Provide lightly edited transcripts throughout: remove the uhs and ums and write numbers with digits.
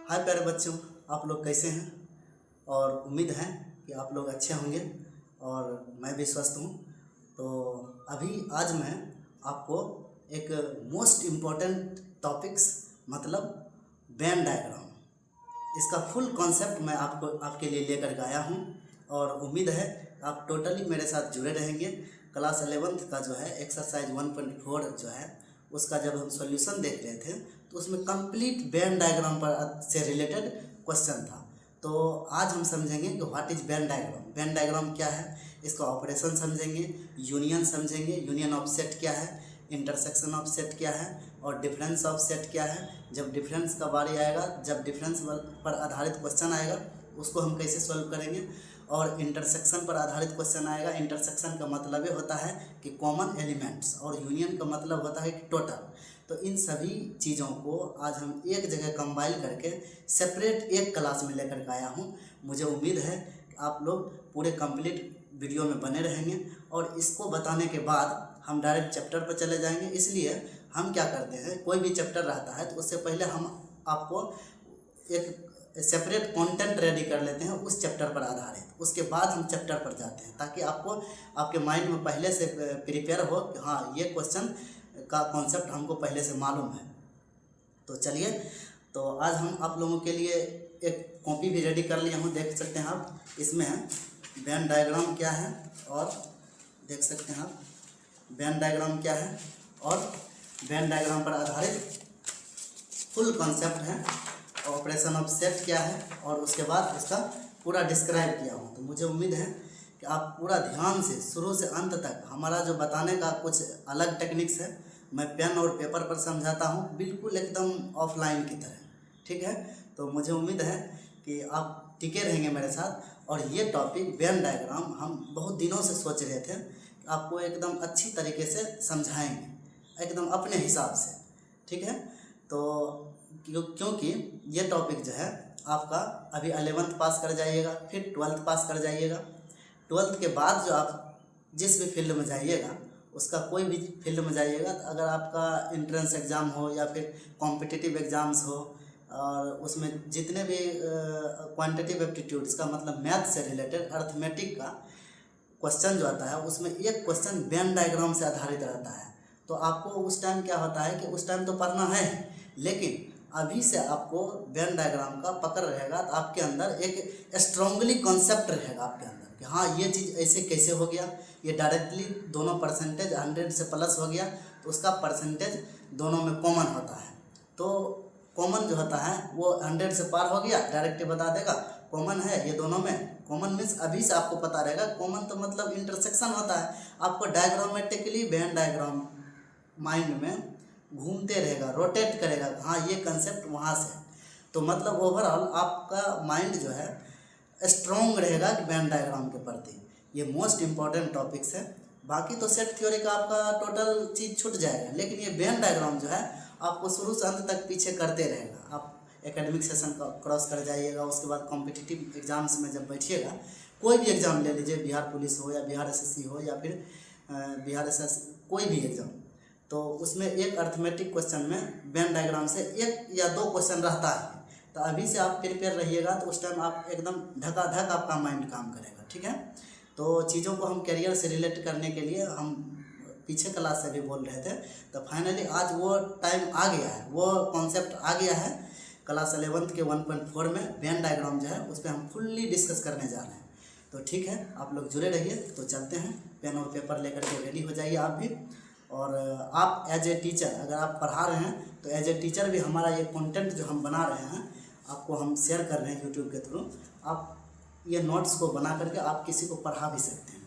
हाय प्यारे बच्चों, आप लोग कैसे हैं? और उम्मीद है कि आप लोग अच्छे होंगे और मैं भी स्वस्थ हूँ। तो अभी आज मैं आपको एक मोस्ट इम्पॉर्टेंट टॉपिक्स मतलब वेन डायग्राम, इसका फुल कॉन्सेप्ट मैं आपके लिए लेकर के आया हूँ और उम्मीद है आप टोटली मेरे साथ जुड़े रहेंगे। क्लास 11th का जो है एक्सरसाइज 1.4 जो है उसका जब हम सॉल्यूशन देख रहे थे तो उसमें कंप्लीट वेन डायग्राम पर से रिलेटेड क्वेश्चन था। तो आज हम समझेंगे कि what is Venn diagram, Venn diagram क्या है, इसका ऑपरेशन समझेंगे, यूनियन समझेंगे, यूनियन ऑफ सेट क्या है, इंटरसेक्शन ऑफ सेट क्या है और डिफरेंस ऑफ सेट क्या है। जब डिफरेंस का बारी आएगा, जब डिफरेंस पर आधारित क्वेश्चन आएगा उसको हम कैसे सॉल्व करेंगे, और इंटरसेक्शन पर आधारित क्वेश्चन आएगा। इंटरसेक्शन का मतलब ये होता है कि कॉमन एलिमेंट्स और यूनियन का मतलब होता है कि टोटल। तो इन सभी चीज़ों को आज हम एक जगह कंबाइन करके सेपरेट एक क्लास में लेकर के आया हूँ। मुझे उम्मीद है कि आप लोग पूरे कंप्लीट वीडियो में बने रहेंगे और इसको बताने के बाद हम डायरेक्ट चैप्टर पर चले जाएंगे। इसलिए हम क्या करते हैं, कोई भी चैप्टर रहता है तो उससे पहले हम आपको एक सेपरेट कंटेंट रेडी कर लेते हैं उस चैप्टर पर आधारित, उसके बाद हम चैप्टर पर जाते हैं ताकि आपको आपके माइंड में पहले से प्रिपेयर हो कि हाँ ये क्वेश्चन का कॉन्सेप्ट हमको पहले से मालूम है। तो चलिए, तो आज हम आप लोगों के लिए एक कॉपी भी रेडी कर लिया हूँ, देख सकते हैं आप। इसमें वेन डायग्राम क्या है और देख सकते हैं आप वेन डायग्राम क्या है और वेन डायग्राम पर आधारित फुल कॉन्सेप्ट है, ऑपरेशन ऑफ सेट क्या है और उसके बाद इसका पूरा डिस्क्राइब किया हूँ। तो मुझे उम्मीद है कि आप पूरा ध्यान से शुरू से अंत तक, हमारा जो बताने का कुछ अलग टेक्निक्स है, मैं पेन और पेपर पर समझाता हूँ बिल्कुल एकदम ऑफलाइन की तरह, ठीक है। तो मुझे उम्मीद है कि आप टिके रहेंगे मेरे साथ और ये टॉपिक वेन डायग्राम हम बहुत दिनों से सोच रहे थे कि आपको एकदम अच्छी तरीके से समझाएंगे एकदम अपने हिसाब से, ठीक है। तो क्योंकि ये टॉपिक जो है आपका अभी 11th पास कर जाइएगा, फिर 12th पास कर जाइएगा। 12th के बाद जो आप जिस भी फील्ड में जाइएगा, उसका कोई भी फील्ड में जाइएगा, तो अगर आपका एंट्रेंस एग्ज़ाम हो या फिर कॉम्पिटिटिव एग्ज़ाम्स हो और उसमें जितने भी क्वांटिटिव एप्टीट्यूड, इसका मतलब मैथ से रिलेटेड अर्थमेटिक का क्वेश्चन जो आता है उसमें एक क्वेश्चन वेन डायग्राम से आधारित रहता है। तो आपको उस टाइम क्या होता है कि उस टाइम तो पढ़ना है, लेकिन अभी से आपको वेन डायग्राम का पकड़ रहेगा तो आपके अंदर एक स्ट्रांगली कॉन्सेप्ट रहेगा आपके अंदर कि हाँ ये चीज़ ऐसे कैसे हो गया, ये डायरेक्टली दोनों परसेंटेज 100 से प्लस हो गया तो उसका परसेंटेज दोनों में कॉमन होता है। तो कॉमन जो होता है वो 100 से पार हो गया, डायरेक्ट बता देगा कॉमन है ये दोनों में। कॉमन मीन्स अभी से आपको पता रहेगा, कॉमन तो मतलब इंटरसेक्शन होता है। आपको डायग्रामेटिकली वेन डायग्राम माइंड में घूमते रहेगा, रोटेट करेगा, हाँ ये कंसेप्ट वहाँ से। तो मतलब ओवरऑल आपका माइंड जो है स्ट्रॉन्ग रहेगा कि वेन डायग्राम के प्रति। ये मोस्ट इम्पॉर्टेंट टॉपिक्स है। बाकी तो सेट थ्योरी का आपका टोटल चीज़ छूट जाएगा, लेकिन ये वेन डायग्राम जो है आपको शुरू से अंत तक पीछे करते रहेगा। आप एकेडमिक सेशन का क्रॉस कर जाइएगा, उसके बाद कॉम्पिटिटिव एग्जाम्स में जब बैठिएगा, कोई भी एग्ज़ाम ले लीजिए, बिहार पुलिस हो या बिहार एसएससी हो या फिर बिहार एसएस कोई भी एग्ज़ाम, तो उसमें एक अर्थमेटिक क्वेश्चन में वेन डायग्राम से एक या दो क्वेश्चन रहता है। तो अभी से आप प्रिपेयर रहिएगा तो उस टाइम आप एकदम धकाधक आपका माइंड काम करेगा, ठीक है। तो चीज़ों को हम करियर से रिलेट करने के लिए हम पीछे क्लास से भी बोल रहे थे, तो फाइनली आज वो टाइम आ गया है, वो कॉन्सेप्ट आ गया है। क्लास 11th के 1.4 में वेन डायग्राम जो है उस पर हम फुल्ली डिस्कस करने जा रहे हैं। तो ठीक है, आप लोग जुड़े रहिए। तो चलते हैं, पेन और पेपर लेकर के रेडी हो जाइए आप भी। और आप एज ए टीचर अगर आप पढ़ा रहे हैं तो एज ए टीचर भी हमारा ये कंटेंट जो हम बना रहे हैं आपको हम शेयर कर रहे हैं यूट्यूब के थ्रू। आप ये नोट्स को बना करके आप किसी को पढ़ा भी सकते हैं।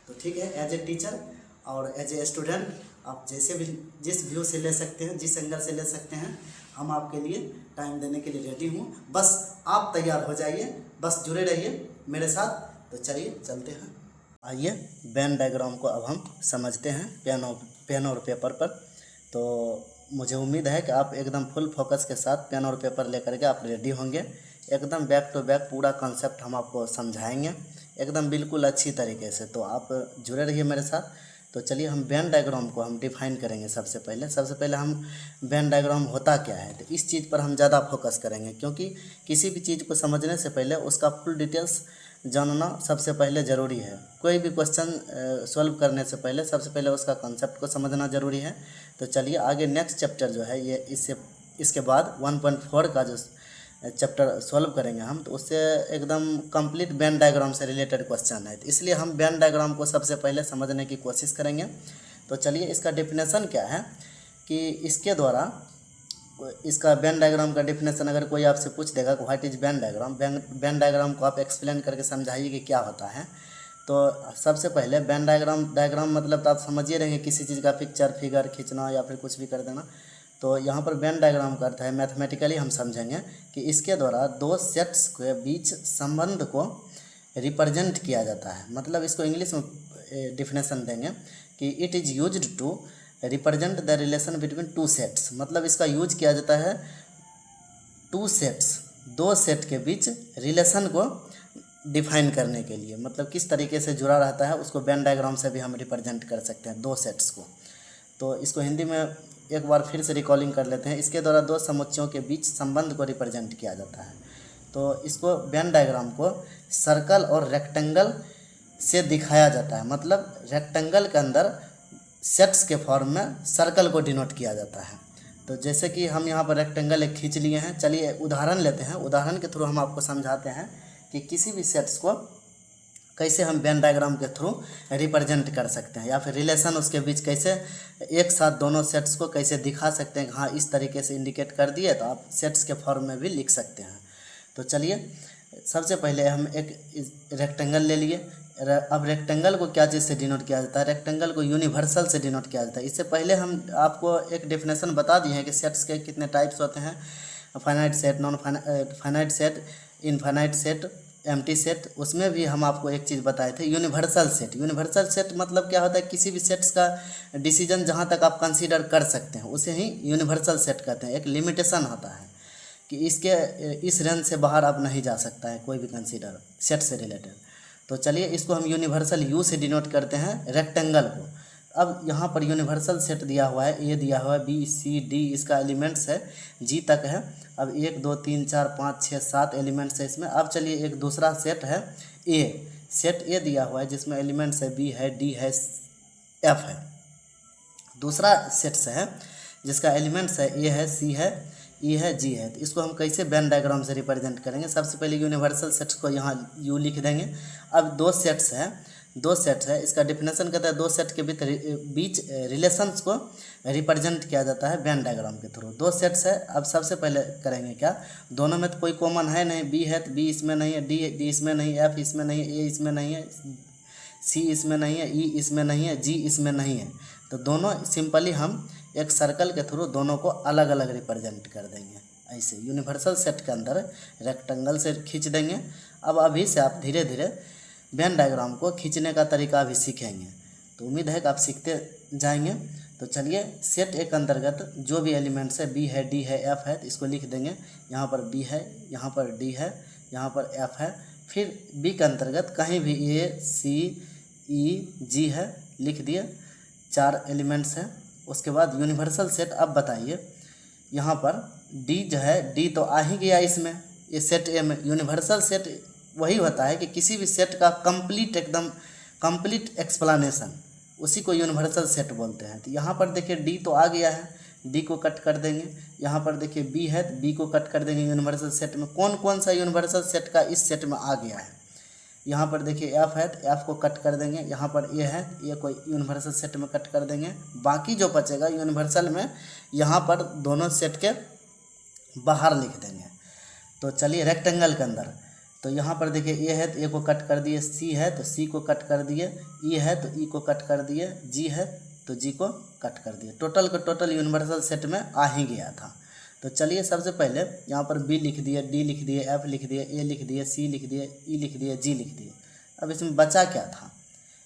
तो ठीक है, एज ए टीचर और एज ए स्टूडेंट आप जैसे भी जिस व्यू से ले सकते हैं, जिस एंगल से ले सकते हैं, हम आपके लिए टाइम देने के लिए रेडी हूँ। बस आप तैयार हो जाइए, बस जुड़े रहिए मेरे साथ। तो चलिए चलते हैं। आइए वेन डायग्राम को अब हम समझते हैं पेन और पेपर पर। तो मुझे उम्मीद है कि आप एकदम फुल फोकस के साथ पेन और पेपर लेकर के आप रेडी होंगे। एकदम बैक टू बैक पूरा कॉन्सेप्ट हम आपको समझाएंगे एकदम बिल्कुल अच्छी तरीके से। तो आप जुड़े रहिए मेरे साथ। तो चलिए हम वेन डायग्राम को हम डिफाइन करेंगे। सबसे पहले हम वेन डायग्राम होता क्या है, तो इस चीज़ पर हम ज़्यादा फोकस करेंगे, क्योंकि किसी भी चीज़ को समझने से पहले उसका फुल डिटेल्स जानना सबसे पहले ज़रूरी है। कोई भी क्वेश्चन सॉल्व करने से पहले सबसे पहले उसका कॉन्सेप्ट को समझना ज़रूरी है। तो चलिए आगे नेक्स्ट चैप्टर जो है ये इसके बाद 1.4 का जो चैप्टर सॉल्व करेंगे हम, तो उससे एकदम कंप्लीट वेन डायग्राम से रिलेटेड क्वेश्चन है, तो इसलिए हम वेन डायग्राम को सबसे पहले समझने की कोशिश करेंगे। तो चलिए इसका डेफिनेशन क्या है कि इसके द्वारा इसका वेन डायग्राम का डेफिनेशन अगर कोई आपसे पूछ देगा कि what is Venn diagram, Venn diagram को आप एक्सप्लेन करके समझाइए कि क्या होता है। तो सबसे पहले वेन डायग्राम मतलब तो आप समझिए रहेंगे किसी चीज़ का पिक्चर फिगर खींचना या फिर कुछ भी कर देना। तो यहाँ पर वेन डायग्राम का अर्थ है, मैथमेटिकली हम समझेंगे कि इसके द्वारा दो सेट्स के बीच संबंध को रिप्रेजेंट किया जाता है। मतलब इसको इंग्लिश में डिफिनेशन देंगे कि it is used to represent the relation between two sets. मतलब इसका यूज किया जाता है टू सेट्स, दो सेट के बीच रिलेशन को डिफाइन करने के लिए। मतलब किस तरीके से जुड़ा रहता है उसको वेन डायग्राम से भी हम रिप्रेजेंट कर सकते हैं, दो सेट्स को। तो इसको हिंदी में एक बार फिर से रिकॉलिंग कर लेते हैं। इसके द्वारा दो समुच्चयों के बीच संबंध को रिप्रेजेंट किया जाता है। तो इसको वेन डायग्राम को सर्कल और रेक्टेंगल से दिखाया जाता है। मतलब रेक्टेंगल के अंदर सेट्स के फॉर्म में सर्कल को डिनोट किया जाता है। तो जैसे कि हम यहाँ पर रेक्टेंगल एक खींच लिए हैं, चलिए उदाहरण लेते हैं। उदाहरण के थ्रू हम आपको समझाते हैं कि किसी भी सेट्स को कैसे हम वेन डायग्राम के थ्रू रिप्रेजेंट कर सकते हैं, या फिर रिलेशन उसके बीच कैसे एक साथ दोनों सेट्स को कैसे दिखा सकते हैं। हाँ, इस तरीके से इंडिकेट कर दिए तो आप सेट्स के फॉर्म में भी लिख सकते हैं। तो चलिए सबसे पहले हम एक रेक्टेंगल ले लिए। अब रेक्टेंगल को क्या चीज़ से डिनोट किया जाता है, रेक्टेंगल को यूनिवर्सल से डिनोट किया जाता है। इससे पहले हम आपको एक डेफिनेशन बता दिए हैं कि सेट्स के कितने टाइप्स होते हैं, finite set, non finite set, infinite set, empty set. उसमें भी हम आपको एक चीज़ बताए थे, यूनिवर्सल सेट। यूनिवर्सल सेट मतलब क्या होता है, किसी भी सेट्स का डिसीजन जहाँ तक आप कंसीडर कर सकते हैं उसे ही यूनिवर्सल सेट कहते हैं। एक लिमिटेशन होता है कि इसके इस रेंज से बाहर आप नहीं जा सकता है कोई भी कंसीडर सेट से रिलेटेड। तो चलिए इसको हम यूनिवर्सल यू से डिनोट करते हैं रेक्टेंगल को। अब यहाँ पर यूनिवर्सल सेट दिया हुआ है, ए दिया हुआ है, बी सी डी इसका एलिमेंट्स है, जी तक है। अब 1 2 3 4 5 6 7 एलिमेंट्स है इसमें। अब चलिए एक दूसरा सेट है ए, सेट ए दिया हुआ है जिसमें एलिमेंट्स है बी है, डी है, एफ है। दूसरा सेट्स है जिसका एलिमेंट्स है ए है, सी है, ई है, जी है। तो इसको हम कैसे वेन डायग्राम से रिप्रेजेंट करेंगे, सबसे पहले यूनिवर्सल सेट्स को यहाँ यू लिख देंगे। अब दो सेट्स है, इसका डिफिनेशन कहता है दो सेट के बीच रिलेशंस को रिप्रेजेंट किया जाता है वेन डायग्राम के थ्रू। दो सेट्स है, अब सबसे पहले करेंगे क्या, दोनों में तो कोई कॉमन है नहीं, बी है तो बी इसमें नहीं है, डी इसमें नहीं है, एफ इसमें नहीं है, ए इसमें नहीं है, सी इसमें नहीं है, ई इसमें नहीं है, जी इसमें नहीं है। तो दोनों सिंपली हम एक सर्कल के थ्रू दोनों को अलग अलग रिप्रेजेंट कर देंगे। ऐसे यूनिवर्सल सेट के अंदर रेक्टेंगल से खींच देंगे। अब अभी से आप धीरे धीरे वेन डायग्राम को खींचने का तरीका भी सीखेंगे, तो उम्मीद है कि आप सीखते जाएंगे। तो चलिए सेट ए के अंतर्गत जो भी एलिमेंट्स है, बी है, डी है, एफ है, तो इसको लिख देंगे। यहाँ पर बी है, यहाँ पर डी है, यहाँ पर एफ है। फिर बी के अंतर्गत कहीं भी ए, सी, ई, जी है, लिख दिए, 4 एलिमेंट्स हैं। उसके बाद यूनिवर्सल सेट। अब बताइए यहाँ पर डी जो है, डी तो आ ही गया इसमें, ये सेट ए में। यूनिवर्सल सेट वही होता है कि किसी भी सेट का कंप्लीट एकदम कंप्लीट एक्सप्लेनेशन, उसी को यूनिवर्सल सेट बोलते हैं। तो यहाँ पर देखिए डी तो आ गया है, डी को कट कर देंगे। यहाँ पर देखिए बी है तो बी को कट कर देंगे यूनिवर्सल सेट में। कौन कौन सा यूनिवर्सल सेट का इस सेट में आ गया है, यहाँ पर देखिए एफ है तो एफ को कट कर देंगे। यहाँ पर ए है, ए को यूनिवर्सल सेट में कट कर देंगे। बाकी जो बचेगा यूनिवर्सल में, यहाँ पर दोनों सेट के बाहर लिख देंगे। तो चलिए रेक्टेंगल के अंदर, तो यहाँ पर देखिए ए है तो ए को कट कर दिए, सी है तो सी को कट कर दिए, ई है तो ई को कट कर दिए, जी है तो जी को कट कर दिए। टोटल का टोटल यूनिवर्सल सेट में आ ही गया था। तो चलिए सबसे पहले यहाँ पर बी लिख दिए, डी लिख दिए, एफ लिख दिए, ए लिख दिए, सी लिख दिए, ई लिख दिए, जी लिख दिए। अब इसमें बचा क्या था,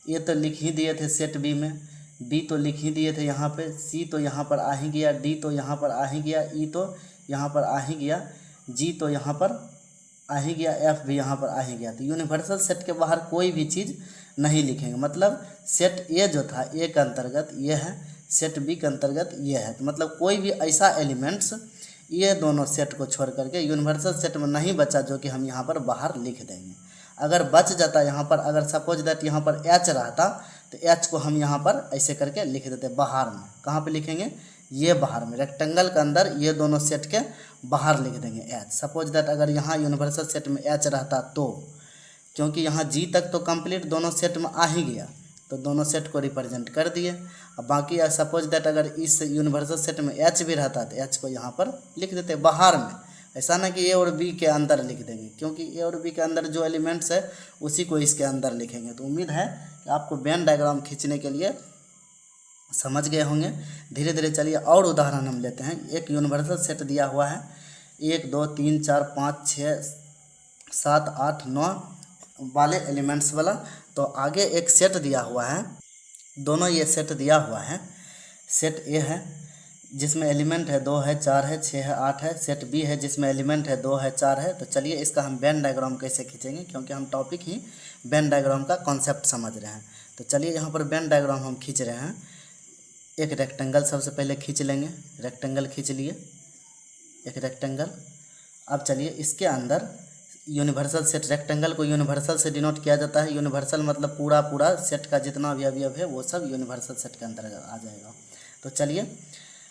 ए तो लिख ही दिए थे सेट बी में, बी तो लिख ही दिए थे यहाँ पे, सी तो यहाँ पर आ ही गया, डी तो यहाँ पर आ ही गया, ई तो यहाँ पर आ ही गया, जी तो यहाँ पर आ ही गया, एफ भी यहाँ पर आ ही गया। तो यूनिवर्सल सेट के बाहर कोई भी चीज़ नहीं लिखेंगे। मतलब सेट ए जो था ए के अंतर्गत ये है, सेट बी के अंतर्गत ये है। तो मतलब कोई भी ऐसा एलिमेंट्स ये दोनों सेट को छोड़ करके यूनिवर्सल सेट में नहीं बचा जो कि हम यहाँ पर बाहर लिख देंगे। अगर बच जाता यहाँ पर, अगर सपोज दैट यहाँ पर एच रहता तो एच को हम यहाँ पर ऐसे करके लिख देते बाहर में। कहाँ पे लिखेंगे? ये बाहर में, रेक्टेंगल के अंदर ये दोनों सेट के बाहर लिख देंगे एच। सपोज दैट अगर यहाँ यूनिवर्सल सेट में एच रहता तो, क्योंकि यहाँ जी तक तो कंप्लीट दोनों सेट में आ ही गया तो दोनों सेट को रिप्रेजेंट कर दिए। अब बाकी सपोज दैट अगर इस यूनिवर्सल सेट में एच भी रहता तो एच को यहाँ पर लिख देते बाहर में। ऐसा ना कि ए और बी के अंदर लिख देंगे, क्योंकि ए और बी के अंदर जो एलिमेंट्स है उसी को इसके अंदर लिखेंगे। तो उम्मीद है कि आपको वेन डायग्राम खींचने के लिए समझ गए होंगे। धीरे धीरे चलिए और उदाहरण हम लेते हैं। एक यूनिवर्सल सेट दिया हुआ है 1 2 3 4 5 6 7 8 9 वाले एलिमेंट्स वाला। तो आगे एक सेट दिया हुआ है, दोनों ये सेट दिया हुआ है। सेट ए है जिसमें एलिमेंट है 2 है 4 है 6 है 8 है। सेट बी है जिसमें एलिमेंट है 2 है 4 है। तो चलिए इसका हम वेन डायग्राम कैसे खींचेंगे, क्योंकि हम टॉपिक ही वेन डायग्राम का कॉन्सेप्ट समझ रहे हैं। तो चलिए यहाँ पर वेन डायग्राम हम खींच रहे हैं। एक रेक्टेंगल सबसे पहले खींच लेंगे, रेक्टेंगल खींच लिए, एक रेक्टेंगल। अब चलिए इसके अंदर यूनिवर्सल सेट, रेक्टेंगल को यूनिवर्सल से डिनोट किया जाता है। यूनिवर्सल मतलब पूरा सेट का जितना भी अवयव है वो सब यूनिवर्सल सेट के अंदर आ जाएगा। तो चलिए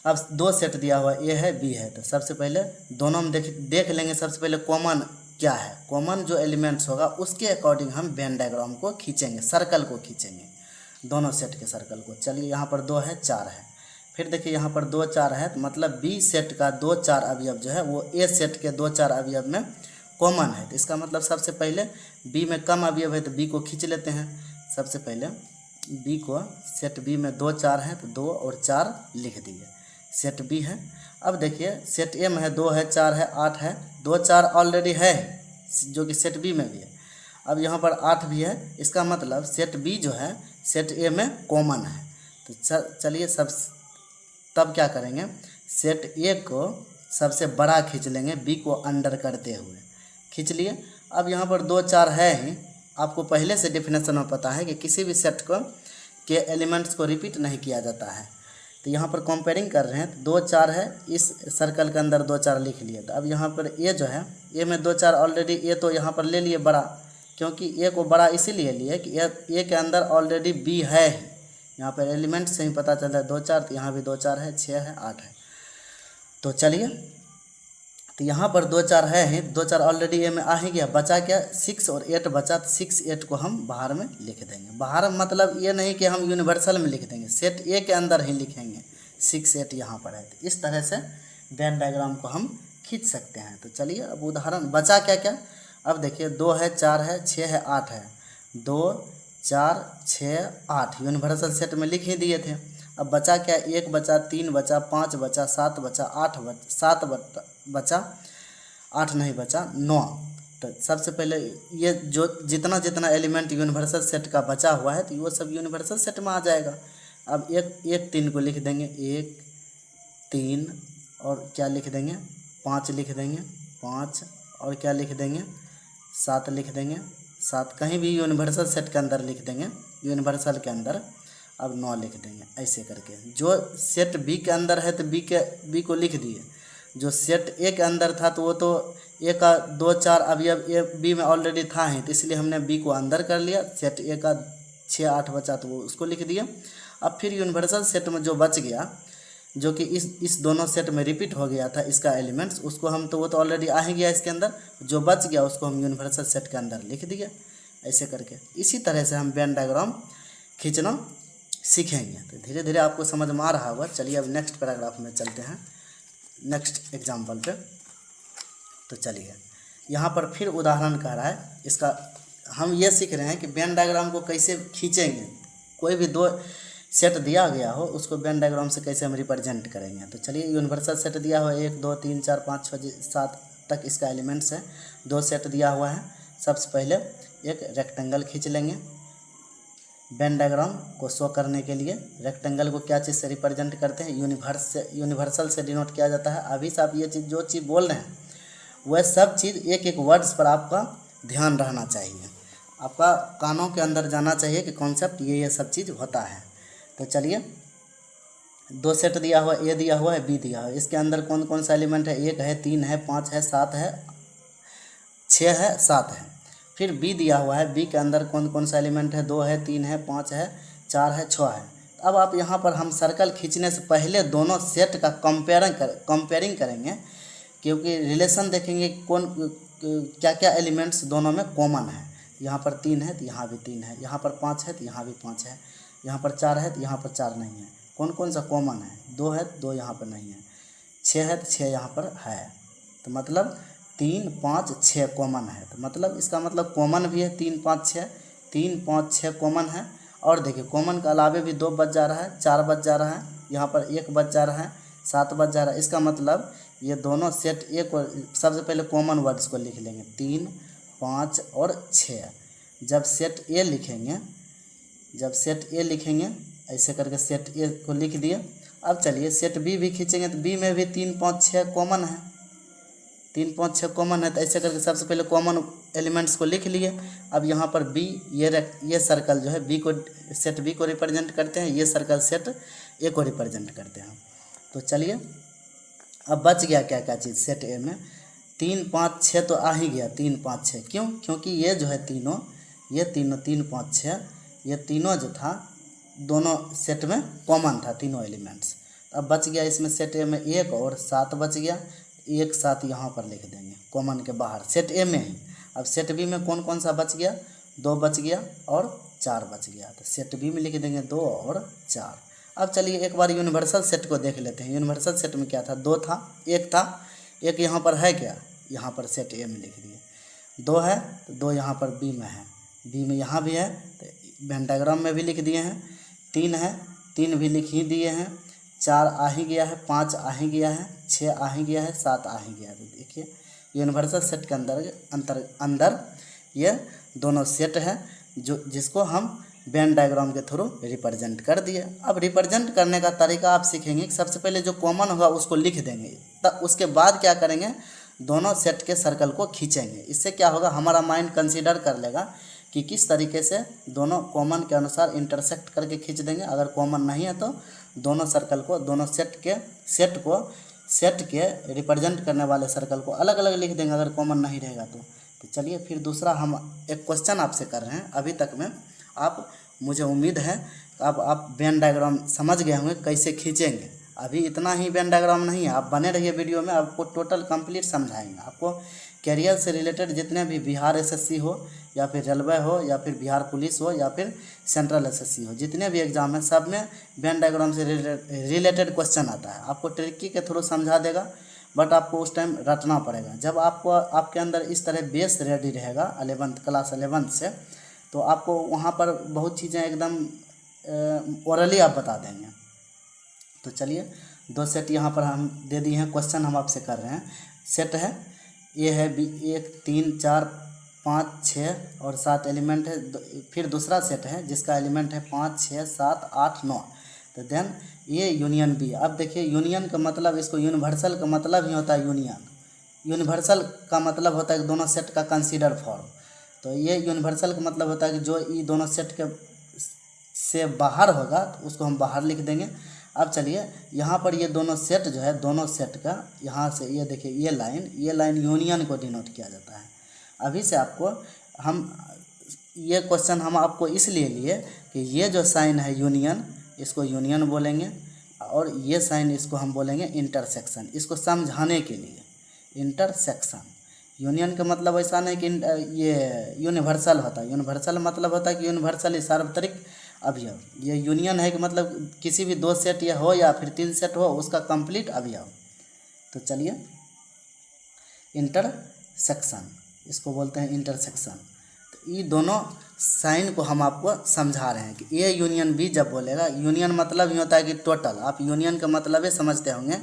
अब 2 सेट दिया हुआ ए है बी है। तो सबसे पहले दोनों में देख लेंगे सबसे पहले कॉमन क्या है। कॉमन जो एलिमेंट्स होगा उसके अकॉर्डिंग हम वेन डायग्राम को खींचेंगे, सर्कल को खींचेंगे, दोनों सेट के सर्कल को। चलिए यहाँ पर 2 है 4 है। फिर देखिए यहाँ पर 2 4 है, तो मतलब बी सेट का 2 4 अवयव जो है वो ए सेट के 2 4 अवयव में कॉमन है। तो इसका मतलब सबसे पहले बी में कम अवयव है तो बी को खींच लेते हैं। सबसे पहले बी को, सेट बी में 2 4 है तो 2 और 4 लिख दिए, सेट बी है। अब देखिए सेट ए में है 2 है 4 है 8 है, 2 4 ऑलरेडी है जो कि सेट बी में भी है। अब यहाँ पर 8 भी है, इसका मतलब सेट बी जो है सेट ए में कॉमन है। तो चलिए तब क्या करेंगे, सेट ए को सबसे बड़ा खींच लेंगे बी को अंडर करते हुए, खींच लिए। अब यहाँ पर 2 4 है ही, आपको पहले से डेफिनेशन में पता है कि किसी भी सेट को के एलिमेंट्स को रिपीट नहीं किया जाता है। तो यहाँ पर कंपेयरिंग कर रहे हैं तो 2 4 है, इस सर्कल के अंदर 2 4 लिख लिए। तो अब यहाँ पर ए जो है, ए में 2 4 ऑलरेडी, ए तो यहाँ पर ले लिए बड़ा, क्योंकि ए को बड़ा इसीलिए लिए कि ए के अंदर ऑलरेडी बी है ही। यहाँ पर एलिमेंट से ही पता चलता है 2 4, तो यहाँ भी 2 4 है, 6 है 8 है। तो चलिए, तो यहाँ पर 2 4 है ही, 2 4 ऑलरेडी ए में आ ही गया, बचा क्या 6 और 8 बचा। तो 6 8 को हम बाहर में लिख देंगे। बाहर मतलब ये नहीं कि हम यूनिवर्सल में लिख देंगे, सेट ए के अंदर ही लिखेंगे, 6 8 यहाँ पर है। तो इस तरह से वेन डायग्राम को हम खींच सकते हैं। तो चलिए अब उदाहरण बचा क्या क्या। अब देखिए 2 है 4 है 6 है 8 है, 2 4 6 8 यूनिवर्सल सेट में लिख ही दिए थे। अब बचा क्या, 1 बचा, 3 बचा, 5 बचा, 7 बचा, 8 बचा, 7 बचा, 8 नहीं बचा, 9। तो सबसे पहले ये जो जितना एलिमेंट यूनिवर्सल सेट का बचा हुआ है तो वो सब यूनिवर्सल सेट में आ जाएगा। अब एक 3 को लिख देंगे, 1 3 और क्या लिख देंगे 5 लिख देंगे, 5 और क्या लिख देंगे 7 लिख देंगे, 7 कहीं भी यूनिवर्सल सेट के अंदर लिख देंगे, यूनिवर्सल के अंदर। अब 9 लिख देंगे, ऐसे करके। जो सेट बी के अंदर है तो बी को लिख दिए। जो सेट ए के अंदर था तो वो तो ए का 2 4 अवयव ए बी में ऑलरेडी था ही, तो इसलिए हमने बी को अंदर कर लिया। सेट ए का 6 8 बचा तो वो उसको लिख दिया। अब फिर यूनिवर्सल सेट में जो बच गया, जो कि इस दोनों सेट में रिपीट हो गया था इसका एलिमेंट्स, उसको हम तो वो तो ऑलरेडी आ ही गया इसके अंदर, जो बच गया उसको हम यूनिवर्सल सेट के अंदर लिख दिए, ऐसे करके। इसी तरह से हम वेन डायग्राम खींचना सीखेंगे। तो धीरे धीरे आपको समझ में आ रहा होगा। चलिए अब नेक्स्ट पैराग्राफ में चलते हैं, नेक्स्ट एग्जाम्पल पे। तो चलिए यहाँ पर फिर उदाहरण कह रहा है इसका, हम ये सीख रहे हैं कि वेन डायग्राम को कैसे खींचेंगे। कोई भी 2 सेट दिया गया हो उसको वेन डायग्राम से कैसे हम रिप्रेजेंट करेंगे। तो चलिए यूनिवर्सल सेट दिया हुआ है 1 2 3 4 5 6 7 तक इसका एलिमेंट्स है, 2 सेट दिया हुआ है। सबसे पहले एक रेक्टेंगल खींच लेंगे वेन डायग्राम को शो करने के लिए। रेक्टेंगल को क्या चीज़ से रिप्रेजेंट करते हैं, यूनिवर्सल से डिनोट किया जाता है। अभी से आप ये चीज़ जो चीज़ बोल रहे हैं वह सब चीज़ एक एक वर्ड्स पर आपका ध्यान रहना चाहिए। आपका कानों के अंदर जाना चाहिए कि कॉन्सेप्ट ये सब चीज़ होता है। तो चलिए, 2 सेट दिया हुआ, ए दिया हुआ है, बी दिया हुआ है। इसके अंदर कौन कौन सा एलिमेंट है? 1 है, 3 है, 5 है, 7 है, 6 है, 7 है। फिर बी दिया हुआ है, बी के अंदर कौन कौन सा एलिमेंट है? 2 है, 3 है, 5 है, 4 है, 6 है। अब आप यहाँ पर हम सर्कल खींचने से पहले दोनों सेट का कंपेयरिंग करेंगे, क्योंकि रिलेशन देखेंगे कौन क्या क्या एलिमेंट्स दोनों में कॉमन है। यहाँ पर 3 है तो यहाँ भी 3 है, यहाँ पर 5 है तो यहाँ भी 5 है, यहाँ पर 4 है तो यहाँ पर 4 नहीं है। कौन कौन सा कॉमन है? 2 है तो 2 यहाँ पर नहीं है, 6 है तो 6 यहाँ पर है। तो मतलब 3, 5, 6 कॉमन है। तो मतलब इसका मतलब कॉमन भी है 3, 5, 6, 3, 5, 6 कॉमन है। और देखिए कॉमन के अलावे भी 2 बच जा रहा है, 4 बच जा रहा है, यहाँ पर 1 बच जा रहा है, 7 बच जा रहा है। इसका मतलब ये दोनों सेट एक, सबसे पहले कॉमन वर्ड्स को लिख लेंगे, 3, 5 और 6। जब सेट ए लिखेंगे ऐसे करके सेट ए को लिख दिए। अब चलिए सेट बी भी खींचेंगे तो बी में भी 3, 5, 6 कॉमन है, 3, 5, 6 कॉमन है। तो ऐसे करके सबसे पहले कॉमन एलिमेंट्स को लिख लिए। अब यहाँ पर बी, ये सर्कल जो है बी को, सेट बी को रिप्रेजेंट करते हैं, ये सर्कल सेट ए को रिप्रेजेंट करते हैं। तो चलिए, अब बच गया क्या क्या चीज़ सेट ए में? 3, 5, 6 तो आ ही गया, 3, 5, 6। क्यों? क्योंकि ये जो है तीनों, ये तीनों 3, 5, 6, ये तीनों जो था दोनों सेट में कॉमन था, तीनों एलिमेंट्स। अब बच गया इसमें सेट ए में 1 और 7 बच गया, 1, 7 यहाँ पर लिख देंगे कॉमन के बाहर सेट ए में ही। अब सेट बी में कौन कौन सा बच गया? 2 बच गया और 4 बच गया। तो सेट बी में लिख देंगे 2 और 4। अब चलिए एक बार यूनिवर्सल सेट को देख लेते हैं। यूनिवर्सल सेट में क्या था? 2 था, 1 था, 1 यहाँ पर है क्या? यहाँ पर सेट ए में लिख दिए। 2 है तो 2 यहाँ पर बी में है, बी में यहाँ भी है तो वेन डायग्राम में भी लिख दिए हैं। 3 है, 3 भी लिख ही दिए हैं। 4 आ ही गया है, 5 आ ही गया है, 6 आ ही गया है, 7 आ ही गया है। तो देखिए यूनिवर्सल सेट के अंदर ये दोनों सेट है जिसको हम वेन डायग्राम के थ्रू रिप्रेजेंट कर दिए। अब रिप्रेजेंट करने का तरीका आप सीखेंगे कि सबसे पहले जो कॉमन होगा उसको लिख देंगे, तब उसके बाद क्या करेंगे? दोनों सेट के सर्कल को खींचेंगे। इससे क्या होगा? हमारा माइंड कंसीडर कर लेगा कि किस तरीके से दोनों कॉमन के अनुसार इंटरसेक्ट करके खींच देंगे। अगर कॉमन नहीं है तो दोनों सर्कल को, दोनों सेट के रिप्रेजेंट करने वाले सर्कल को अलग अलग लिख देंगे अगर कॉमन नहीं रहेगा तो चलिए फिर दूसरा हम एक क्वेश्चन आपसे कर रहे हैं। अभी तक में आप, मुझे उम्मीद है अब आप वेन डायग्राम समझ गए होंगे कैसे खींचेंगे। अभी इतना ही वेन डायग्राम नहीं है, आप बने रहिए वीडियो में, आपको टोटल कंप्लीट समझाएंगे। आपको कैरियर से रिलेटेड जितने भी बिहार एसएससी हो या फिर रेलवे हो या फिर बिहार पुलिस हो या फिर सेंट्रल एसएससी हो, जितने भी एग्जाम हैं सब में वेन डायग्राम से रिलेटेड क्वेश्चन आता है। आपको ट्रिकी के थ्रू समझा देगा, बट आपको उस टाइम रटना पड़ेगा। जब आपको आपके अंदर इस तरह बेस रेडी रहेगा 11th क्लास 11th से, तो आपको वहाँ पर बहुत चीज़ें एकदम ओरली आप बता देंगे। तो चलिए 2 सेट यहाँ पर हम दे दिए हैं। क्वेश्चन हम आपसे कर रहे हैं। सेट है ये है 1, 3, 4, 5, 6 और 7 एलिमेंट है। फिर दूसरा सेट है जिसका एलिमेंट है 5, 6, 7, 8, 9। तो देन ये यूनियन बी। अब देखिए यूनियन का मतलब, इसको यूनिवर्सल का मतलब ही होता है यूनियन। यूनिवर्सल का मतलब होता है दोनों सेट का कंसीडर फॉर्म। तो ये यूनिवर्सल का मतलब होता है कि जो ये दोनों सेट के से बाहर होगा तो उसको हम बाहर लिख देंगे। अब चलिए यहाँ पर ये दोनों सेट जो है, दोनों सेट का यहाँ से ये देखिए ये लाइन यूनियन को डिनोट किया जाता है। अभी से आपको हम ये क्वेश्चन हम आपको इसलिए लिए कि ये जो साइन है यूनियन, इसको यूनियन बोलेंगे और ये साइन इसको हम बोलेंगे इंटरसेक्शन। इसको समझाने के लिए इंटरसेक्शन। यूनियन का मतलब ऐसा नहीं कि ये यूनिवर्सल होता है। यूनिवर्सल मतलब होता है कि यूनिवर्सली सार्वत्रिक अवयव। ये यूनियन है कि मतलब किसी भी 2 सेट या हो या फिर 3 सेट हो उसका कंप्लीट अवयव। तो चलिए इंटरसेक्शन, इसको बोलते हैं इंटरसेक्शन। तो ये दोनों साइन को हम आपको समझा रहे हैं कि ए यूनियन बी जब बोलेगा, यूनियन मतलब ही होता है कि टोटल। आप यूनियन का मतलब ही समझते होंगे,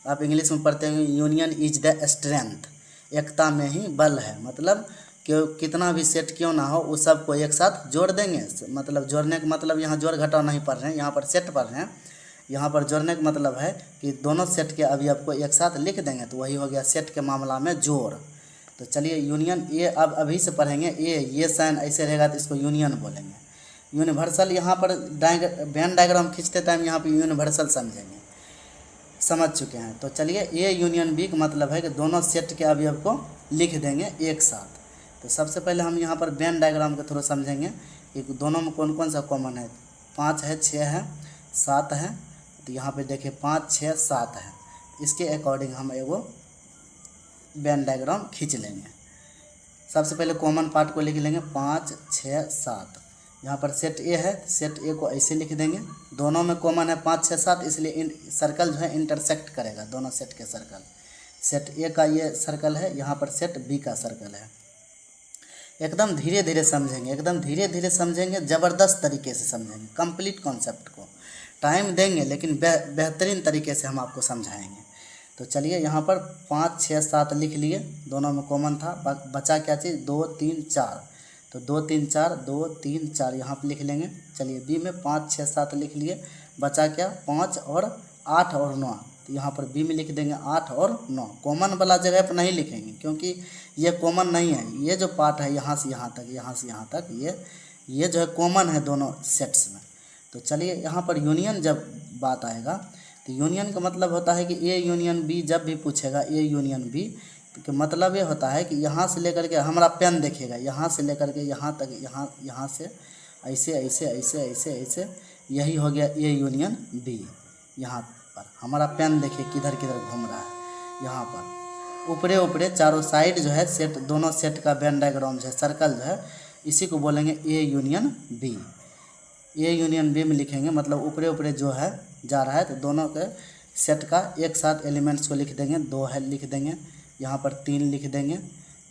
आप इंग्लिश में पढ़ते होंगे यूनियन इज द स्ट्रेंथ। एकता में ही बल है, मतलब कि कितना भी सेट क्यों ना हो उस सब को एक साथ जोड़ देंगे। मतलब जोड़ने का मतलब यहाँ जोड़ घटाव नहीं पढ़ रहे हैं, यहाँ पर सेट पढ़ रहे हैं। यहाँ पर जोड़ने का मतलब है कि दोनों सेट के अवयव को एक साथ लिख देंगे, तो वही हो गया सेट के मामला में जोड़। तो चलिए यूनियन ए अब अभी से पढ़ेंगे। ये साइन ऐसे रहेगा तो इसको यूनियन बोलेंगे। यूनिवर्सल यहाँ पर वेन डायग्राम खींचते टाइम यहाँ पर यूनिवर्सल समझेंगे, समझ चुके हैं। तो चलिए ए यूनियन बी का मतलब है कि दोनों सेट के अवयव को लिख देंगे एक साथ। तो सबसे पहले हम यहाँ पर वेन डायग्राम के थ्रू समझेंगे कि दोनों में कौन कौन सा कॉमन है। 5 है, 6 है, 7 है। तो यहाँ पे देखिए 5, 6, 7 है। इसके अकॉर्डिंग हम एगो वेन डायग्राम खींच लेंगे। सबसे पहले कॉमन पार्ट को लिख लेंगे 5, 6, 7। यहाँ पर सेट ए है, सेट ए को ऐसे लिख देंगे। दोनों में कॉमन है 5, 6, 7, इसलिए सर्कल जो है इंटरसेक्ट करेगा दोनों सेट के सर्कल। सेट ए का ये सर्कल है, यहाँ पर सेट बी का सर्कल है। एकदम धीरे धीरे समझेंगे, एकदम धीरे धीरे समझेंगे, ज़बरदस्त तरीके से समझेंगे। कंप्लीट कॉन्सेप्ट को टाइम देंगे, लेकिन बेहतरीन तरीके से हम आपको समझाएंगे। तो चलिए यहाँ पर 5, 6, 7 लिख लिए, दोनों में कॉमन था। बचा क्या चीज़? 2, 3, 4। तो 2, 3, 4, 2, 3, 4 यहाँ पर लिख लेंगे। चलिए बी में 5, 6, 7 लिख लिए। बचा क्या? 5 और 8 और 9। तो यहाँ पर बी में लिख देंगे 8 और 9। कॉमन वाला जगह पर नहीं लिखेंगे, क्योंकि ये कॉमन नहीं है। ये जो पार्ट है यहाँ से यहाँ तक, यहाँ से यहाँ तक, ये जो है कॉमन है दोनों सेट्स में। तो चलिए यहाँ पर यूनियन जब बात आएगा तो यूनियन का मतलब होता है कि ए यूनियन बी जब भी पूछेगा ए यूनियन बी, तो मतलब ये होता है कि यहाँ से लेकर के हमारा पेन देखिएगा, यहाँ से लेकर के यहाँ तक, यहाँ से ऐसे ऐसे ऐसे ऐसे ऐसे, यही हो गया ए यूनियन बी। यहाँ पर हमारा पेन देखिए किधर किधर घूम रहा है। यहाँ पर ऊपरे ऊपरे चारों साइड जो है सेट, दोनों सेट का वेन डायग्राम जो है, सर्कल जो है, इसी को बोलेंगे A union B. A union B में लिखेंगे मतलब ऊपरे ऊपरे जो है जा रहा है, तो दोनों के सेट का एक साथ एलिमेंट्स को लिख देंगे। 2 है लिख देंगे, यहाँ पर 3 लिख देंगे,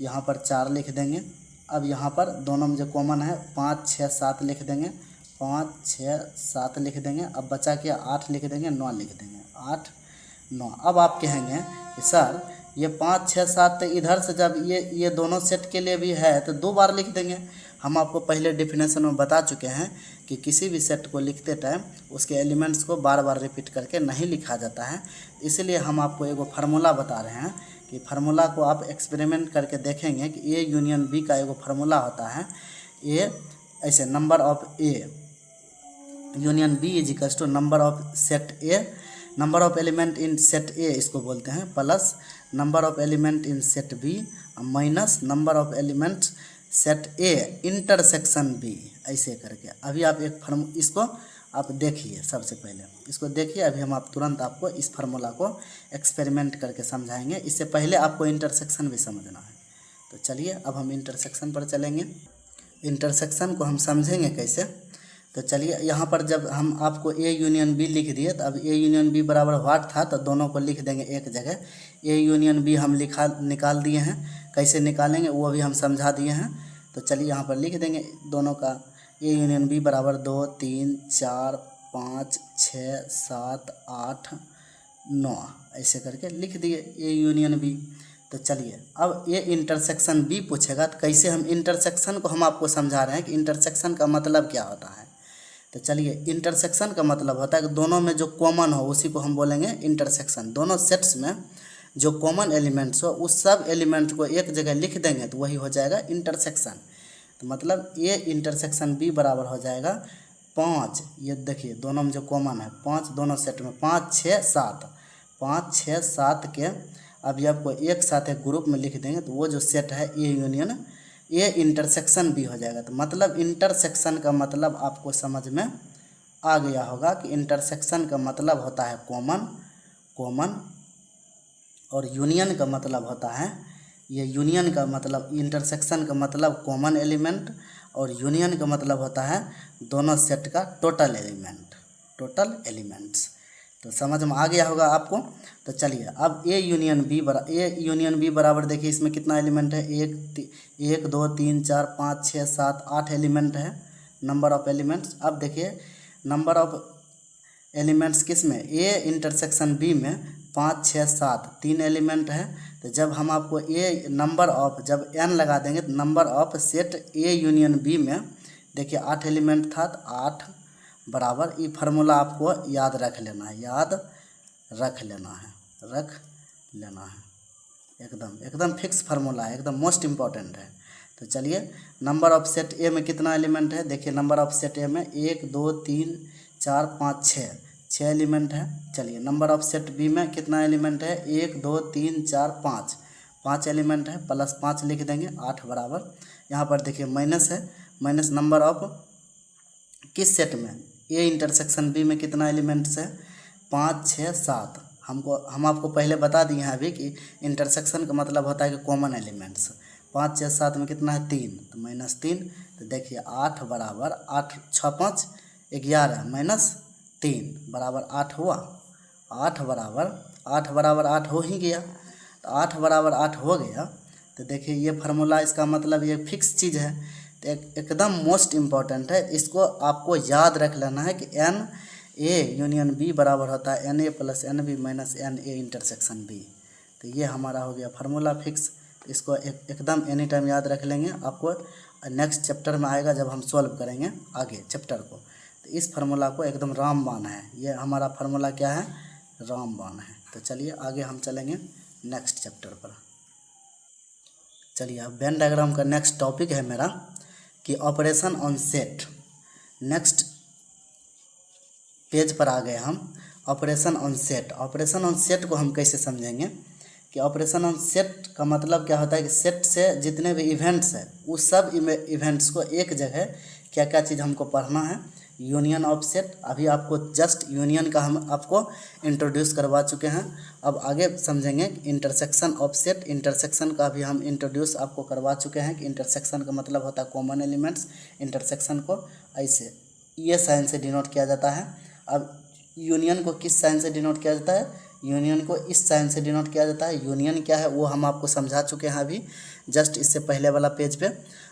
यहाँ पर 4 लिख देंगे। अब यहाँ पर दोनों में जो कॉमन है 5, 6, 7 लिख देंगे। 5, 6, 7 लिख देंगे। अब बचा क्या? 8 लिख देंगे, 9 लिख देंगे। 8, 9। अब आप कहेंगे कि सर ये 5, 6, 7 इधर से जब ये दोनों सेट के लिए भी है तो 2 बार लिख देंगे। हम आपको पहले डेफिनेशन में बता चुके हैं कि किसी भी सेट को लिखते टाइम उसके एलिमेंट्स को बार बार रिपीट करके नहीं लिखा जाता है। इसलिए हम आपको एगो फार्मूला बता रहे हैं कि फार्मूला को आप एक्सपेरिमेंट करके देखेंगे कि ए यूनियन बी का एगो फार्मूला होता है। ए ऐसे number of A union B is equals to number of set A, number of element in set A इसको बोलते हैं, plus number of element in set B minus number of element set A intersection B, ऐसे करके। अभी आप एक इसको आप देखिए, सबसे पहले इसको देखिए। अभी हम आप तुरंत आपको इस फार्मूला को एक्सपेरिमेंट करके समझाएंगे। इससे पहले आपको इंटरसेक्शन भी समझना है। तो चलिए अब हम इंटरसेक्शन पर चलेंगे। इंटरसेक्शन को हम समझेंगे कैसे। तो चलिए यहाँ पर जब हम आपको ए यूनियन बी लिख दिए, तो अब ए यूनियन बी बराबर व्हाट था, तो दोनों को लिख देंगे एक जगह। ए यूनियन बी हम निकाल दिए हैं, कैसे निकालेंगे वो भी हम समझा दिए हैं। तो चलिए यहाँ पर लिख देंगे दोनों का। ए यूनियन बी बराबर 2, 3, 4, 5, 6, 7, 8, 9 ऐसे करके लिख दिए ए यूनियन बी। तो चलिए अब ये इंटरसेक्शन बी पूछेगा, तो कैसे हम इंटरसेक्शन को हम आपको समझा रहे हैं कि इंटरसेक्शन का मतलब क्या होता है। तो चलिए इंटरसेक्शन का मतलब होता है कि दोनों में जो कॉमन हो उसी को हम बोलेंगे इंटरसेक्शन। दोनों सेट्स में जो कॉमन एलिमेंट्स हो उस सब एलिमेंट को एक जगह लिख देंगे तो वही हो जाएगा इंटरसेक्शन। तो मतलब ये इंटरसेक्शन बी बराबर हो जाएगा 5, ये देखिए दोनों में जो कॉमन है 5, दोनों सेट में 5, 6, 7, 5, 6, 7 के अभी आपको एक साथ एक ग्रुप में लिख देंगे तो वो जो सेट है A union A intersection B हो जाएगा। तो मतलब इंटरसेक्शन का मतलब आपको समझ में आ गया होगा कि इंटरसेक्शन का मतलब होता है कॉमन, और यूनियन का मतलब होता है, ये यूनियन का मतलब, इंटरसेक्शन का मतलब कॉमन एलिमेंट, और यूनियन का मतलब होता है दोनों सेट का टोटल एलिमेंट्स। तो समझ में आ गया होगा आपको। तो चलिए अब ए यूनियन बी बराबर देखिए इसमें कितना एलिमेंट है, 1, 2, 3, 4, 5, 6, 7, 8 एलिमेंट है, नंबर ऑफ एलिमेंट्स। अब देखिए नंबर ऑफ एलिमेंट्स किस में, ए इंटरसेक्शन बी में 5, 6, 7 3 एलिमेंट है। तो जब हम आपको ए नंबर ऑफ जब n लगा देंगे तो number of set A union B में देखिए 8 एलिमेंट था, तो 8 बराबर, ये फार्मूला आपको याद रख लेना है, एकदम फिक्स फार्मूला है, एकदम मोस्ट इम्पॉर्टेंट है। तो चलिए, नंबर ऑफ सेट ए में कितना एलिमेंट है, देखिए नंबर ऑफ सेट ए में 1 2 3 4 5 6 एलिमेंट है। चलिए, नंबर ऑफ सेट बी में कितना एलिमेंट है, 1 2 3 4 5 एलिमेंट है, प्लस 5 लिख देंगे, 8 बराबर। यहाँ पर देखिए माइनस है, माइनस नंबर ऑफ किस सेट में, ए इंटरसेक्शन बी में कितना एलिमेंट्स है, 5 6 7। हम आपको पहले बता दिए हैं अभी कि इंटरसेक्शन का मतलब होता है कि कॉमन एलिमेंट्स। 5 6 7 में कितना है, 3, तो -3। तो देखिए 8 बराबर 8 6 5 11 -3 बराबर 8 हुआ। 8 बराबर 8 हो ही गया। तो 8 बराबर 8 हो गया। तो देखिए ये फार्मूला, इसका मतलब ये फिक्स चीज़ है, तो एकदम मोस्ट इम्पॉर्टेंट है। इसको आपको याद रख लेना है कि एन ए यूनियन बी बराबर होता है n A plus n B minus n A intersection B. तो ये हमारा हो गया फार्मूला फिक्स। इसको एकदम एनी टाइम याद रख लेंगे। आपको नेक्स्ट चैप्टर में आएगा जब हम सॉल्व करेंगे आगे चैप्टर को, तो इस फार्मूला को एकदम रामबाण है। ये हमारा फार्मूला क्या है, रामबाण है। तो चलिए आगे हम चलेंगे नेक्स्ट चैप्टर पर। चलिए, अब वेन डायग्राम का नेक्स्ट टॉपिक है मेरा कि operation on set. Next page पर आ गए हम। Operation on set, operation on set को हम कैसे समझेंगे कि ऑपरेशन ऑन सेट का मतलब क्या होता है कि सेट से जितने भी इवेंट्स हैं उस सब इवेंट्स को एक जगह क्या क्या चीज़ हमको पढ़ना है, यूनियन ऑफ सेट। अभी आपको जस्ट यूनियन का हम आपको इंट्रोड्यूस करवा चुके हैं। अब आगे समझेंगे इंटरसेक्शन ऑफ सेट। इंटरसेक्शन का भी हम इंट्रोड्यूस आपको करवा चुके हैं कि इंटरसेक्शन का मतलब होता है कॉमन एलिमेंट्स। इंटरसेक्शन को ऐसे ये साइन से डिनोट किया जाता है। अब यूनियन को किस साइन से डिनोट किया जाता है, यूनियन को इस साइन से डिनोट किया जाता है। यूनियन क्या है वो हम आपको समझा चुके हैं अभी जस्ट इससे पहले वाला पेज पे।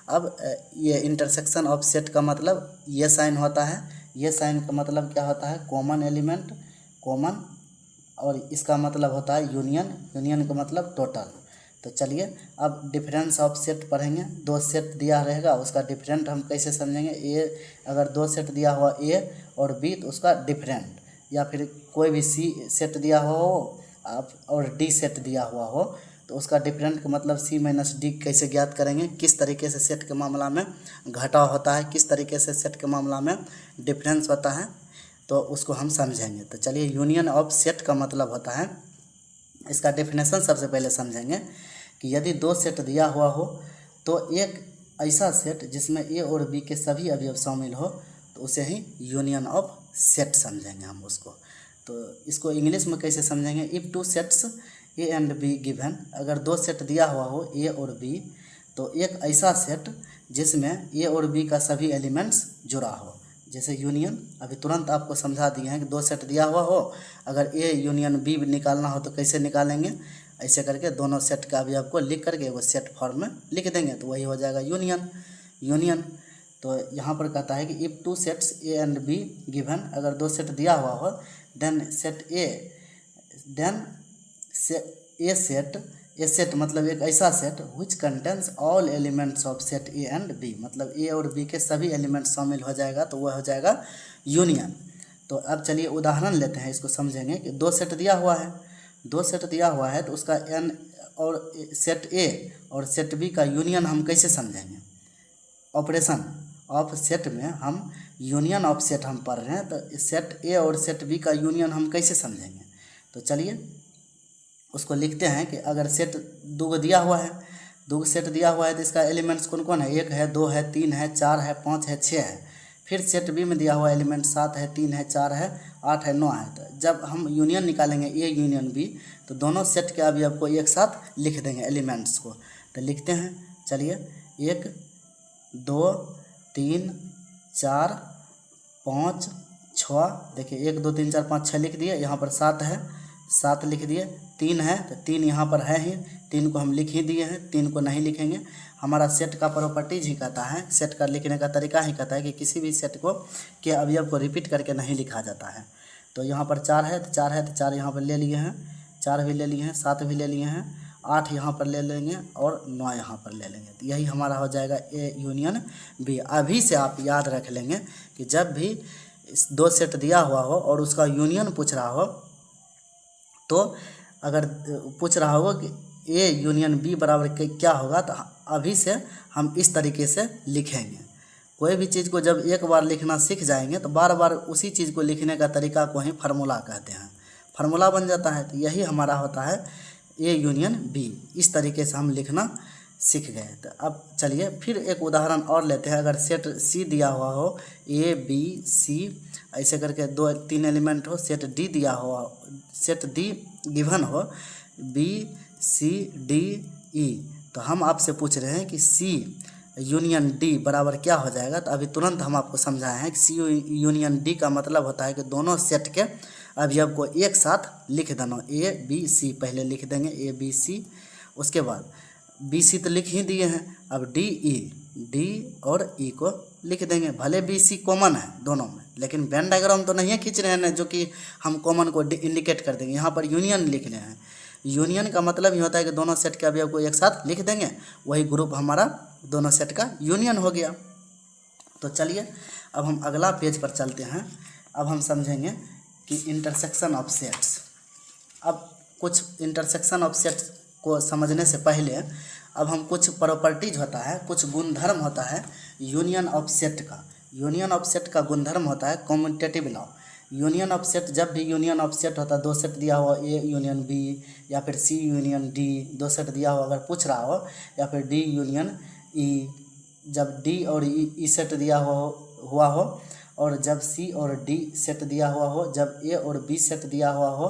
अब ये इंटरसेक्शन ऑफ सेट का मतलब ये साइन होता है। ये साइन का मतलब क्या होता है, कॉमन एलिमेंट, कॉमन, और इसका मतलब होता है यूनियन, यूनियन का मतलब टोटल। तो चलिए अब डिफरेंस ऑफ सेट पढ़ेंगे। 2 सेट दिया रहेगा, उसका डिफरेंट हम कैसे समझेंगे। ए अगर 2 सेट दिया हुआ ए और बी तो उसका डिफरेंट, या फिर कोई भी सी सेट दिया हुआ हो आप और डी सेट दिया हुआ हो तो उसका डिफरेंट का मतलब सी माइनस डी कैसे ज्ञात करेंगे, किस तरीके से सेट के मामला में घटाव होता है, किस तरीके से सेट के मामला में डिफरेंस होता है, तो उसको हम समझेंगे। तो चलिए, यूनियन ऑफ सेट का मतलब होता है, इसका डेफिनेशन सबसे पहले समझेंगे कि यदि 2 सेट दिया हुआ हो तो एक ऐसा सेट जिसमें ए और बी के सभी अवयव शामिल हो तो उसे ही यूनियन ऑफ सेट समझेंगे हम उसको। तो इसको इंग्लिश में कैसे समझेंगे, if 2 sets A and be given. अगर 2 सेट दिया हुआ हो ए और बी तो एक ऐसा सेट जिसमें ए और बी का सभी एलिमेंट्स जुड़ा हो। जैसे यूनियन अभी तुरंत आपको समझा दिए हैं कि 2 सेट दिया हुआ हो, अगर ए यूनियन बी निकालना हो तो कैसे निकालेंगे, ऐसे करके दोनों सेट का भी आपको लिख करके वो सेट फॉर्म में लिख देंगे तो वही हो जाएगा यूनियन। तो यहाँ पर कहता है कि if 2 sets A and be given, अगर 2 सेट दिया हुआ हो देन ए सेट मतलब एक ऐसा set which contains all elements of set A and B, मतलब ए और बी के सभी एलिमेंट्स शामिल हो जाएगा तो वह हो जाएगा यूनियन। तो अब चलिए उदाहरण लेते हैं, इसको समझेंगे कि 2 सेट दिया हुआ है, 2 सेट दिया हुआ है तो उसका एन और सेट ए और सेट बी का यूनियन हम कैसे समझेंगे। ऑपरेशन ऑफ सेट में हम यूनियन ऑफ सेट हम पढ़ रहे हैं, तो सेट ए और सेट बी का यूनियन हम कैसे समझेंगे। तो चलिए उसको लिखते हैं कि अगर सेट 2 दिया हुआ है, 2 सेट दिया हुआ है तो इसका एलिमेंट्स कौन कौन है, 1 है 2 है 3 है 4 है 5 है 6 है। फिर सेट बी में दिया हुआ एलिमेंट 7 है 3 है 4 है 8 है 9 है। तो जब हम यूनियन निकालेंगे ए यूनियन बी तो दोनों सेट के अभी आपको एक साथ लिख देंगे एलिमेंट्स को। तो लिखते हैं, चलिए 1 2 3 4 5 6, देखिए 1 2 3 4 5 6 लिख दिए। यहाँ पर 7 है, 7 लिख दिए। 3 है तो 3 यहाँ पर है ही, 3 को हम लिख ही दिए हैं, 3 को नहीं लिखेंगे। हमारा सेट का प्रॉपर्टीज ही कहता है, सेट का लिखने का तरीका ही कहता है कि किसी भी सेट को के अवयव को रिपीट करके नहीं लिखा जाता है। तो यहाँ पर 4 है तो 4 है तो 4 यहाँ पर ले लिए हैं, 4 भी ले लिए हैं, 7 भी ले लिए हैं, 8 यहाँ पर ले लेंगे और 9 यहाँ पर ले लेंगे। तो यही हमारा हो जाएगा ए यूनियन बी। अभी से आप याद रख लेंगे कि जब भी 2 सेट दिया हुआ हो और उसका यूनियन पूछ रहा हो, तो अगर पूछ रहा हो कि ए यूनियन बी बराबर क्या होगा, तो अभी से हम इस तरीके से लिखेंगे। कोई भी चीज़ को जब एक बार लिखना सीख जाएंगे तो बार बार उसी चीज़ को लिखने का तरीका को ही फार्मूला कहते हैं, फार्मूला बन जाता है। तो यही हमारा होता है ए यूनियन बी। इस तरीके से हम लिखना सीख गए। तो अब चलिए फिर एक उदाहरण और लेते हैं। अगर सेट सी दिया हुआ हो, ए बी सी ऐसे करके 2-3 एलिमेंट हो, सेट डी दिया हुआ, सेट डी गिवन हो, बी सी डी ई, तो हम आपसे पूछ रहे हैं कि सी यूनियन डी बराबर क्या हो जाएगा। तो अभी तुरंत हम आपको समझाए हैं कि सी यूनियन डी का मतलब होता है कि दोनों सेट के अवयव को एक साथ लिख देना। ए बी सी पहले लिख देंगे, ए बी सी, उसके बाद बी सी तो लिख ही दिए हैं, अब डी ई, डी और ई को लिख देंगे। भले बी सी कॉमन है दोनों में, लेकिन वेन डायग्राम तो नहीं खींच रहे हैं जो कि हम कॉमन को इंडिकेट कर देंगे। यहाँ पर यूनियन लिख रहे हैं। यूनियन का मतलब ये होता है कि दोनों सेट के अवयव को एक साथ लिख देंगे, वही ग्रुप हमारा दोनों सेट का यूनियन हो गया। तो चलिए अब हम अगला पेज पर चलते हैं। अब हम समझेंगे कि इंटरसेक्शन ऑफ सेट्स। अब कुछ इंटरसेक्शन ऑफ सेट्स को समझने से पहले अब हम कुछ प्रॉपर्टीज होता है, कुछ गुणधर्म होता है यूनियन ऑफ सेट का। यूनियन ऑफ सेट का गुणधर्म होता है commutative law. Union of set, जब भी यूनियन ऑफ सेट होता है, दो सेट दिया हुआ ए यूनियन बी या फिर सी यूनियन डी, दो सेट दिया हुआ अगर पूछ रहा हो, या फिर डी यूनियन ई, जब डी और ई सेट दिया हुआ हो, और जब सी और डी सेट दिया हुआ हो, जब ए और बी सेट दिया हुआ हो,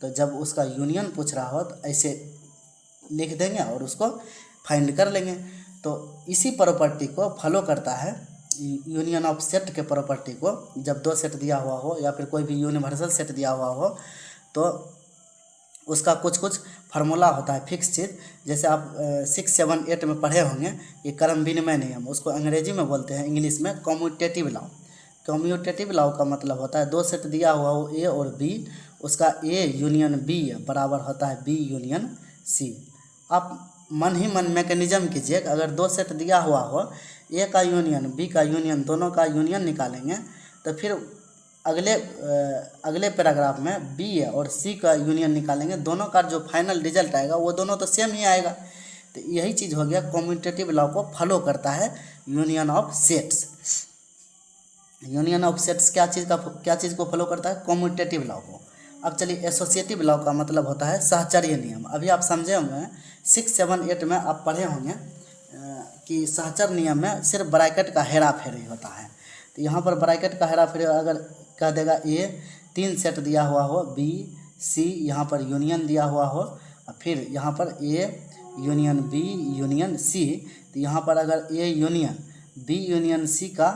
तो जब उसका यूनियन पूछ रहा हो तो ऐसे लिख देंगे और उसको फाइंड कर लेंगे। तो इसी प्रॉपर्टी को फॉलो करता है यूनियन ऑफ सेट के प्रॉपर्टी को। जब दो सेट दिया हुआ हो या फिर कोई भी यूनिवर्सल सेट दिया हुआ हो तो उसका कुछ कुछ फार्मूला होता है फिक्स चीज़। जैसे आप 6, 7, 8 में पढ़े होंगे ये क्रम विनिमय नियम, उसको अंग्रेजी में बोलते हैं, इंग्लिश में कम्यूटेटिव लॉ। कम्यूटेटिव लॉ का मतलब होता है दो सेट दिया हुआ हो ए और बी, उसका ए यूनियन बी बराबर होता है बी यूनियन सी। आप मन ही मन मैकेनिज्म कीजिए, अगर दो सेट दिया हुआ हो, ए का यूनियन बी का यूनियन, दोनों का यूनियन निकालेंगे तो फिर अगले पैराग्राफ में बी और सी का यूनियन निकालेंगे, दोनों का जो फाइनल रिजल्ट आएगा वो दोनों तो सेम ही आएगा। तो यही चीज़ हो गया, कम्यूटेटिव लॉ को फॉलो करता है union of sets. Union of sets क्या चीज़ को फॉलो करता है, कम्यूटेटिव लॉ को। अब चलिए एसोसिएटिव लॉ का मतलब होता है सहचर्य नियम। अभी आप समझे होंगे 6, 7, 8 में आप पढ़े होंगे कि सहचर नियम में सिर्फ ब्रैकेट का हेरा फेरी होता है। तो यहाँ पर ब्रैकेट का हेरा फेरी अगर कह देगा ए 3 सेट दिया हुआ हो, बी सी यहाँ पर यूनियन दिया हुआ हो, और फिर यहाँ पर A union B union C, तो यहाँ पर अगर A union B union C का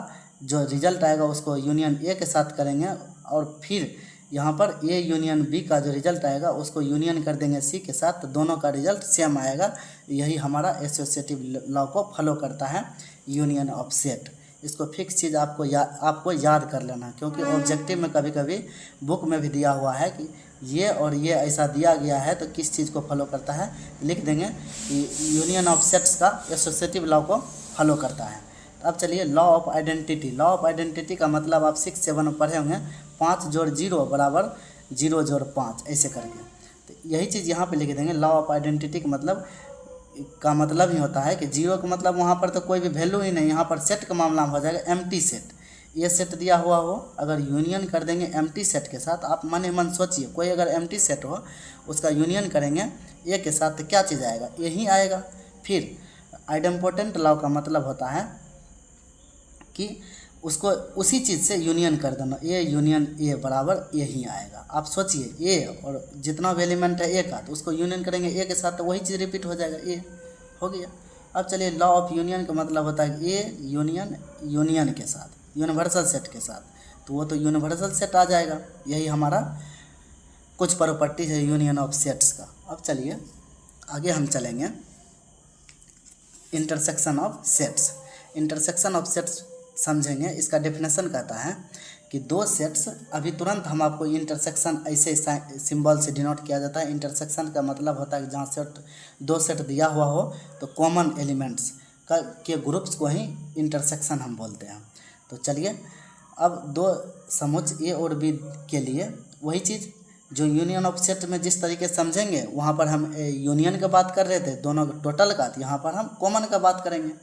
जो रिजल्ट आएगा उसको यूनियन ए के साथ करेंगे, और फिर यहाँ पर ए यूनियन बी का जो रिजल्ट आएगा उसको यूनियन कर देंगे सी के साथ, तो दोनों का रिजल्ट सेम आएगा। यही हमारा एसोसिएटिव लॉ को फॉलो करता है यूनियन ऑफ सेट। इसको फिक्स चीज़ आपको याद कर लेना, क्योंकि ऑब्जेक्टिव में कभी कभी बुक में भी दिया हुआ है कि ये और ये ऐसा दिया गया है तो किस चीज़ को फॉलो करता है, लिख देंगे कि यूनियन ऑफ सेट्स का एसोसिएटिव लॉ को फॉलो करता है। तो अब चलिए law of identity. Law of identity का मतलब आप 6, 7 में पढ़े होंगे, 5 जोड़ 0 बराबर 0 जोड़ 5 ऐसे करके। तो यही चीज़ यहाँ पे लिख देंगे। लॉ ऑफ आइडेंटिटी का मतलब ही होता है कि 0 का मतलब वहाँ पर तो कोई भी वैल्यू ही नहीं, यहाँ पर सेट का मामला हो जाएगा एम्प्टी सेट। ये सेट दिया हुआ हो, अगर यूनियन कर देंगे एम्प्टी सेट के साथ, आप मन ही मन सोचिए कोई अगर एम्प्टी सेट हो उसका यूनियन करेंगे ए के साथ तो क्या चीज़ आएगा, यही आएगा। फिर आइडेम्पोटेंट लॉ का मतलब होता है कि उसको उसी चीज़ से यूनियन कर देना, ए यूनियन ए बराबर यही आएगा। आप सोचिए ए और जितना भी एलिमेंट है ए का, तो उसको यूनियन करेंगे ए के साथ तो वही चीज़ रिपीट हो जाएगा, ए हो गया। अब चलिए लॉ ऑफ यूनियन का मतलब होता है ए यूनियन के साथ, यूनिवर्सल सेट के साथ, तो वो तो यूनिवर्सल सेट आ जाएगा। यही हमारा कुछ प्रॉपर्टी है यूनियन ऑफ सेट्स का। अब चलिए आगे हम चलेंगे intersection of sets. Intersection of sets समझेंगे। इसका डेफिनेशन कहता है कि दो सेट्स, अभी तुरंत हम आपको इंटरसेक्शन ऐसे सिंबल से डिनोट किया जाता है। इंटरसेक्शन का मतलब होता है कि जहाँ दो सेट दिया हुआ हो तो कॉमन एलिमेंट्स के ग्रुप्स को ही इंटरसेक्शन हम बोलते हैं। तो चलिए अब दो समुच्चय ए और बी के लिए वही चीज़ जो यूनियन ऑफ सेट में जिस तरीके से समझेंगे वहाँ पर हम यूनियन का बात कर रहे थे दोनों टोटल का, तो यहाँ पर हम कॉमन का बात करेंगे।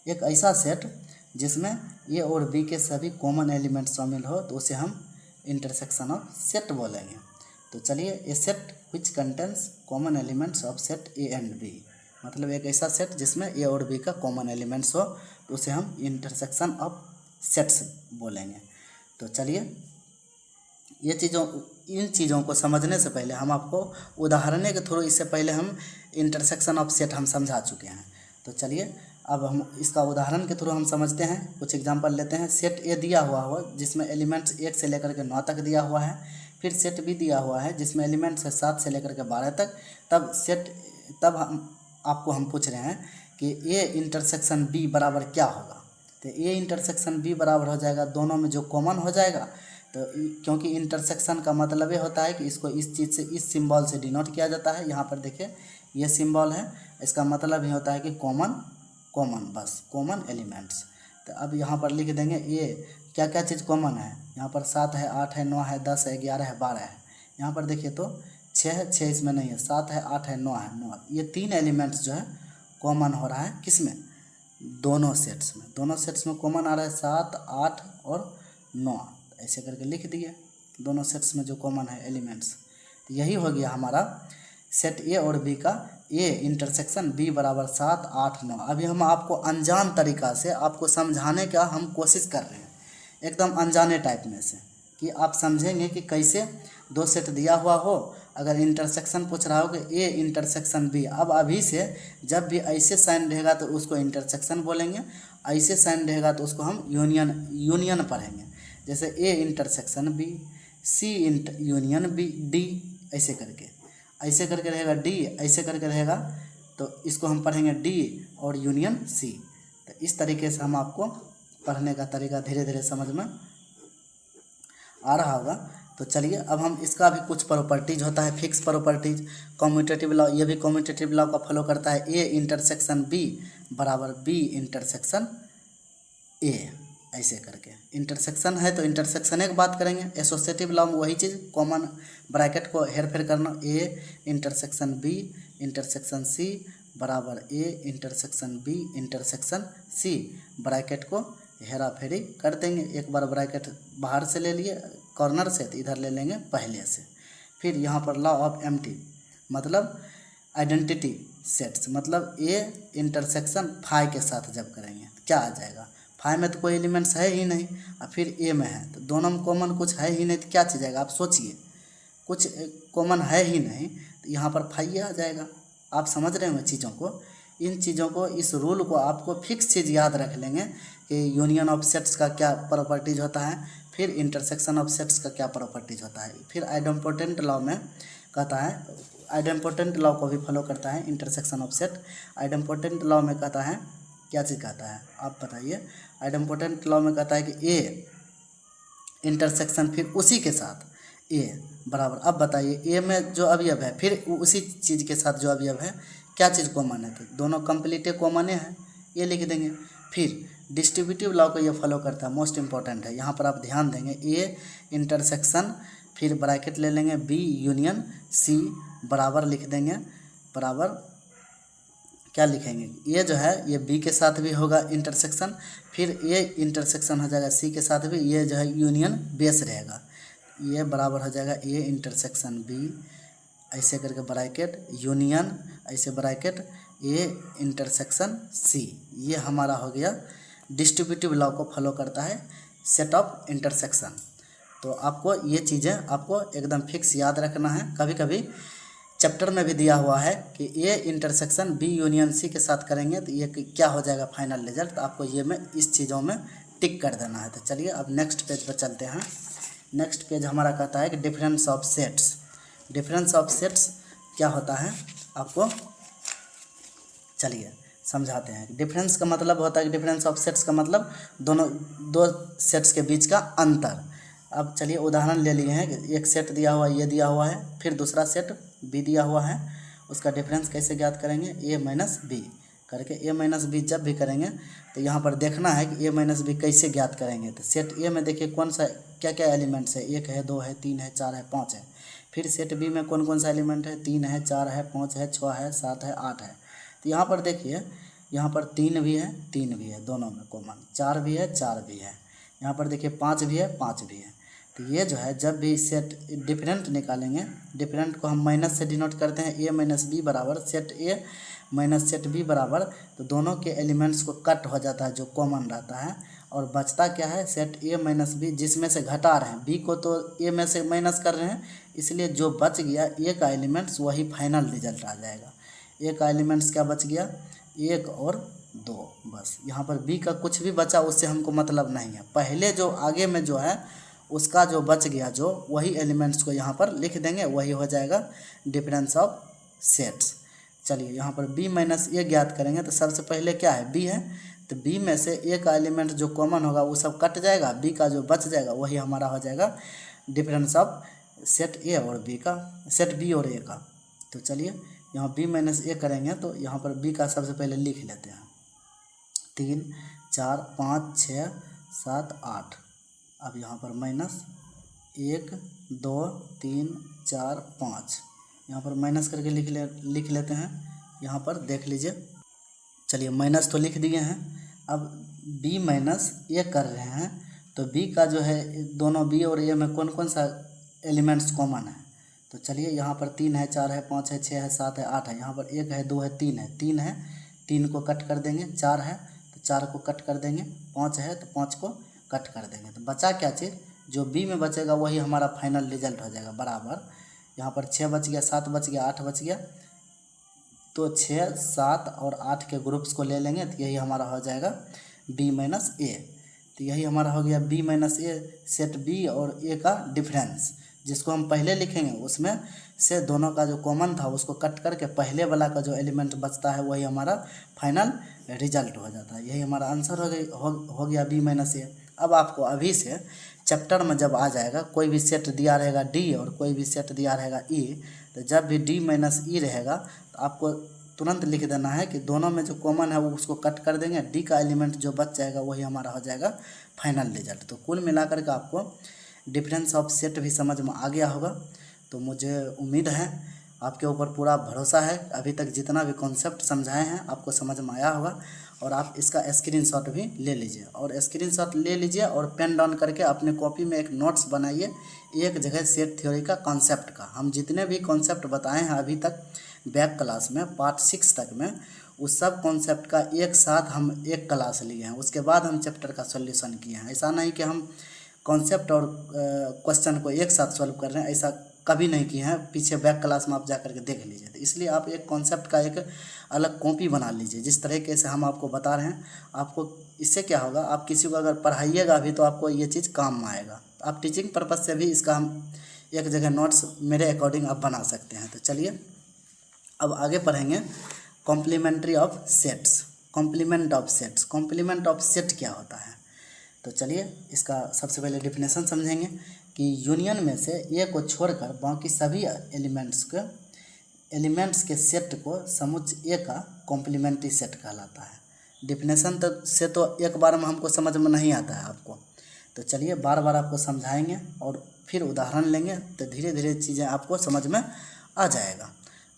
एक ऐसा सेट जिसमें ए और बी के सभी कॉमन एलिमेंट शामिल हो तो उसे हम इंटरसेक्शन ऑफ सेट बोलेंगे। तो चलिए, a set which contains common elements of set A and B, मतलब एक ऐसा सेट जिसमें ए और बी का कॉमन एलिमेंट्स हो तो उसे हम इंटरसेक्शन ऑफ सेट्स बोलेंगे। तो चलिए, इन चीज़ों को समझने से पहले हम आपको उदाहरणों के थ्रू, इससे पहले हम इंटरसेक्शन ऑफ सेट हम समझा चुके हैं। तो चलिए अब हम इसका उदाहरण के थ्रू हम समझते हैं। कुछ एग्जांपल लेते हैं। सेट ए दिया हुआ हो जिसमें एलिमेंट्स 1 से लेकर के 9 तक दिया हुआ है। फिर सेट बी दिया हुआ है जिसमें एलिमेंट्स है 7 से लेकर के 12 तक। तब हम पूछ रहे हैं कि ए इंटरसेक्शन बी बराबर क्या होगा। तो ए इंटरसेक्शन बी बराबर हो जाएगा, दोनों में जो कॉमन हो जाएगा। तो क्योंकि इंटरसेक्शन का मतलब ये होता है कि इसको इस चीज़ से, इस सिंबल से डिनोट किया जाता है। यहाँ पर देखिए ये सिंबल है, इसका मतलब ये होता है कि कॉमन बस कॉमन एलिमेंट्स। तो अब यहाँ पर लिख देंगे ये क्या क्या चीज़ कॉमन है। यहाँ पर 7 है, 8 है, 9 है, 10 है, 11 है, 12 है। यहाँ पर देखिए तो 6 है, 6 इसमें नहीं है, 7 है, 8 है, 9 है, 9। ये 3 एलिमेंट्स जो है कॉमन हो रहा है किसमें, दोनों सेट्स में कॉमन आ रहा है 7, 8 और 9। ऐसे करके लिख दिए दोनों सेट्स में जो कॉमन है एलिमेंट्स। तो यही हो गया हमारा सेट ए और बी का ए इंटरसेक्शन बी बराबर 7, 8, 9। अभी हम आपको अनजान तरीका से आपको समझाने का हम कोशिश कर रहे हैं, एकदम अनजाने टाइप में से, कि आप समझेंगे कि कैसे दो सेट दिया हुआ हो, अगर इंटरसेक्शन पूछ रहा हो कि ए इंटरसेक्शन बी। अब अभी से जब भी ऐसे साइन रहेगा तो उसको इंटरसेक्शन बोलेंगे, ऐसे साइन रहेगा तो उसको हम यूनियन पढ़ेंगे। जैसे A intersection B, C union B D, ऐसे करके रहेगा डी, ऐसे करके रहेगा तो इसको हम पढ़ेंगे डी और यूनियन सी। तो इस तरीके से हम आपको पढ़ने का तरीका धीरे धीरे समझ में आ रहा होगा। तो चलिए अब हम इसका भी कुछ प्रॉपर्टीज होता है, फिक्स प्रॉपर्टीज, कम्यूटेटिव लॉ, ये भी कम्यूटेटिव लॉ का फॉलो करता है। ए इंटरसेक्शन बी बराबर बी इंटरसेक्शन ए, ऐसे करके इंटरसेक्शन है तो इंटरसेक्शन एक बात करेंगे। एसोसिएटिव लॉ में वही चीज़, कॉमन ब्रैकेट को हेर फेर करना, A intersection B intersection C बराबर A intersection B intersection C, bracket को हेरा फेरी कर देंगे। एक बार ब्रैकेट बाहर से ले लिए कॉर्नर से, तो इधर ले लेंगे पहले से। फिर यहाँ पर लॉ ऑफ एम्प्टी, मतलब आइडेंटिटी सेट्स, मतलब ए इंटरसेक्शन फाई के साथ जब करेंगे क्या आ जाएगा, फाई में तो कोई एलिमेंट्स है ही नहीं और फिर ए में है तो दोनों में कॉमन कुछ है ही नहीं, तो क्या चीज़ आएगा आप सोचिए, कुछ कॉमन है ही नहीं तो यहाँ पर फाई आ जाएगा। आप समझ रहे हो चीज़ों को, इन चीज़ों को, इस रूल को आपको फिक्स चीज़ याद रख लेंगे कि यूनियन ऑफ सेट्स का क्या प्रॉपर्टीज होता है, फिर इंटरसेक्शन ऑफ सेट्स का क्या प्रॉपर्टीज होता है। फिर आइडेम्पोटेंट लॉ में कहता है, आइडेम्पोटेंट लॉ को भी फॉलो करता है intersection of set. Idempotent law में कहता है क्या चीज़ कहता है आप बताइए। आइडेम्पोटेंट लॉ में कहता है कि ए इंटरसेक्शन फिर उसी के साथ ए बराबर, अब बताइए ए में जो अवयव है फिर उसी चीज़ के साथ जो अवयव है क्या चीज़ कॉमन है, तो दोनों कंप्लीटे कॉमन है, ये लिख देंगे। फिर डिस्ट्रीब्यूटिव लॉ को ये फॉलो करता है, मोस्ट इंपॉर्टेंट है, यहाँ पर आप ध्यान देंगे। ए इंटरसेक्शन फिर ब्रैकेट ले लेंगे बी यूनियन सी बराबर लिख देंगे, बराबर क्या लिखेंगे, ये जो है ये बी के साथ भी होगा इंटरसेक्शन, फिर ये इंटरसेक्शन हो जाएगा सी के साथ भी, ये जो है यूनियन बेस रहेगा, ये बराबर हो जाएगा ए इंटरसेक्शन बी, ऐसे करके ब्रैकेट यूनियन, ऐसे ब्रैकेट ए इंटरसेक्शन सी। ये हमारा हो गया डिस्ट्रीब्यूटिव लॉ को फॉलो करता है सेट ऑफ इंटरसेक्शन। तो आपको ये चीज़ें आपको एकदम फिक्स याद रखना है। कभी कभी चैप्टर में भी दिया हुआ है कि A intersection B union C के साथ करेंगे तो ये क्या हो जाएगा फाइनल रिजल्ट, तो आपको ये में इस चीज़ों में टिक कर देना है। तो चलिए अब नेक्स्ट पेज पर चलते हैं। नेक्स्ट पेज हमारा कहता है कि difference of sets. Difference of sets क्या होता है आपको चलिए समझाते हैं। डिफरेंस का मतलब होता है कि डिफरेंस ऑफ सेट्स का मतलब दो सेट्स के बीच का अंतर। अब चलिए उदाहरण ले लिए हैं कि एक सेट दिया हुआ ये दिया हुआ है, फिर दूसरा सेट बी दिया हुआ है, उसका डिफरेंस कैसे ज्ञात करेंगे, ए माइनस बी करके। ए माइनस बी जब भी करेंगे तो यहाँ पर देखना है कि ए माइनस बी कैसे ज्ञात करेंगे। तो सेट ए में देखिए कौन सा क्या क्या एलिमेंट्स है, 1 है, 2 है, 3 है, 4 है, 5 है। फिर सेट बी में कौन कौन सा एलिमेंट है, 3 है, 4 है, 5 है, 6 है, 7 है, 8 है। तो यहाँ पर देखिए, यहाँ पर 3 भी है, 3 भी है, दोनों में कॉमन, 4 भी है, 4 भी है, यहाँ पर देखिए 5 भी है, 5 भी है। तो ये जो है जब भी सेट डिफरेंट निकालेंगे, डिफरेंट को हम माइनस से डिनोट करते हैं, ए माइनस बी बराबर set A minus set B बराबर, तो दोनों के एलिमेंट्स को कट हो जाता है जो कॉमन रहता है, और बचता क्या है, सेट ए माइनस बी, जिसमें से घटा रहे हैं, बी को तो ए में से माइनस कर रहे हैं, इसलिए जो बच गया ए का एलिमेंट्स वही फाइनल रिजल्ट आ जाएगा। ए का एलिमेंट्स क्या बच गया, 1 और 2, बस। यहाँ पर बी का कुछ भी बचा उससे हमको मतलब नहीं है, पहले जो आगे में जो है उसका जो बच गया जो वही एलिमेंट्स को यहाँ पर लिख देंगे, वही हो जाएगा डिफरेंस ऑफ सेट्स। चलिए यहाँ पर b माइनस ए ज्ञात करेंगे, तो सबसे पहले क्या है, b है, तो b में से a का एलिमेंट जो कॉमन होगा वो सब कट जाएगा, b का जो बच जाएगा वही हमारा हो जाएगा डिफरेंस ऑफ सेट a और b का, सेट b और a का। तो चलिए यहाँ b माइनस ए करेंगे, तो यहाँ पर b का सबसे पहले लिख लेते हैं, 3 4 5 6 7 8। अब यहाँ पर माइनस 1 2 3 4 5, यहाँ पर माइनस करके लिख लेते हैं। यहाँ पर देख लीजिए, चलिए माइनस तो लिख दिए हैं, अब b माइनस ए कर रहे हैं, तो b का जो है दोनों b और a में कौन कौन सा एलिमेंट्स कॉमन है, तो चलिए यहाँ पर 3 है, 4 है, 5 है, 6 है, 7 है, 8 है, यहाँ पर 1 है, 2 है, 3 है, 3 है, 3 को कट कर देंगे, 4 है तो 4 को कट कर देंगे, 5 है तो 5 को कट कर देंगे, तो बचा क्या चीज़, जो b में बचेगा वही हमारा फाइनल रिजल्ट हो जाएगा, बराबर। यहाँ पर 6 बच गया, 7 बच गया, 8 बच गया, तो 6 7 और 8 के ग्रुप्स को ले लेंगे, तो यही हमारा हो जाएगा b माइनस ए। तो यही हमारा हो गया b माइनस ए, सेट b और a का डिफरेंस, जिसको हम पहले लिखेंगे उसमें से दोनों का जो कॉमन था उसको कट करके पहले वाला का जो एलिमेंट बचता है वही हमारा फाइनल रिजल्ट हो जाता है। यही हमारा आंसर हो गया b माइनस ए। अब आपको अभी से चैप्टर में जब आ जाएगा, कोई भी सेट दिया रहेगा d और कोई भी सेट दिया रहेगा e, तो जब भी d माइनस ई रहेगा तो आपको तुरंत लिख देना है कि दोनों में जो कॉमन है वो उसको कट कर देंगे, d का एलिमेंट जो बच जाएगा वही हमारा हो जाएगा फाइनल रिजल्ट। तो कुल मिलाकर के आपको डिफरेंस ऑफ सेट भी समझ में आ गया होगा। तो मुझे उम्मीद है, आपके ऊपर पूरा भरोसा है, अभी तक जितना भी कॉन्सेप्ट समझाए हैं आपको समझ में आया होगा, और आप इसका स्क्रीनशॉट भी ले लीजिए, और स्क्रीनशॉट ले लीजिए और पेन डाउन करके अपने कॉपी में एक नोट्स बनाइए, एक जगह सेट थ्योरी का कॉन्सेप्ट का। हम जितने भी कॉन्सेप्ट बताए हैं अभी तक बैक क्लास में पार्ट 6 तक में, उस सब कॉन्सेप्ट का एक साथ हम एक क्लास लिए हैं, उसके बाद हम चैप्टर का सॉल्यूशन किए हैं। ऐसा नहीं कि हम कॉन्सेप्ट और क्वेश्चन को एक साथ सॉल्व कर रहे हैं, ऐसा कभी नहीं किए हैं, पीछे बैक क्लास में आप जा करके देख लीजिए। तो इसलिए आप एक कॉन्सेप्ट का एक अलग कॉपी बना लीजिए, जिस तरीके से हम आपको बता रहे हैं। आपको इससे क्या होगा, आप किसी को अगर पढ़ाइएगा भी तो आपको ये चीज़ काम में आएगा। आप टीचिंग पर्पज़ से भी इसका हम एक जगह नोट्स मेरे अकॉर्डिंग आप बना सकते हैं। तो चलिए अब आगे पढ़ेंगे complementary of sets, complement of sets. Complement of set क्या होता है, तो चलिए इसका सबसे पहले डिफिनेशन समझेंगे कि यूनियन में से ए को छोड़कर बाकी सभी एलिमेंट्स के सेट को समुच्चय ए का कॉम्प्लीमेंट्री सेट कहलाता है। डिफिनेशन से तो एक बार में हमको समझ में नहीं आता है आपको, तो चलिए बार बार आपको समझाएंगे और फिर उदाहरण लेंगे, तो धीरे धीरे चीज़ें आपको समझ में आ जाएगा।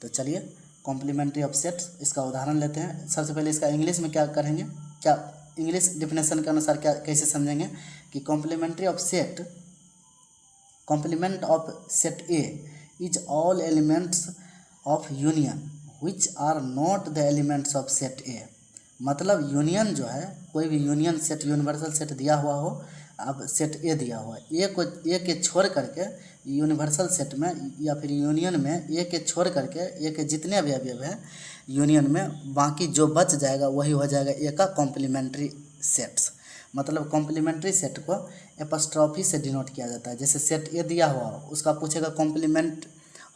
तो चलिए कॉम्प्लीमेंट्री ऑफ सेट्स, इसका उदाहरण लेते हैं। सबसे पहले इसका इंग्लिश में क्या करेंगे, क्या इंग्लिश डिफिनेशन के अनुसार क्या कैसे समझेंगे कि complementary of set, complement of set A is all elements of union which are not the elements of set A. मतलब यूनियन जो है, कोई भी यूनियन सेट, यूनिवर्सल सेट दिया हुआ हो, अब सेट ए दिया हुआ है, ए के छोड़ करके यूनिवर्सल सेट में या फिर यूनियन में ए के छोड़ करके ए के जितने भी अवयव हैं यूनियन में, बाकी जो बच जाएगा वही हो जाएगा ए का कॉम्प्लीमेंट्री सेट्स। मतलब कॉम्प्लीमेंट्री सेट को एपस्ट्रॉफी से डिनोट किया जाता है। जैसे सेट ए दिया हुआ हो, उसका पूछेगा कॉम्प्लीमेंट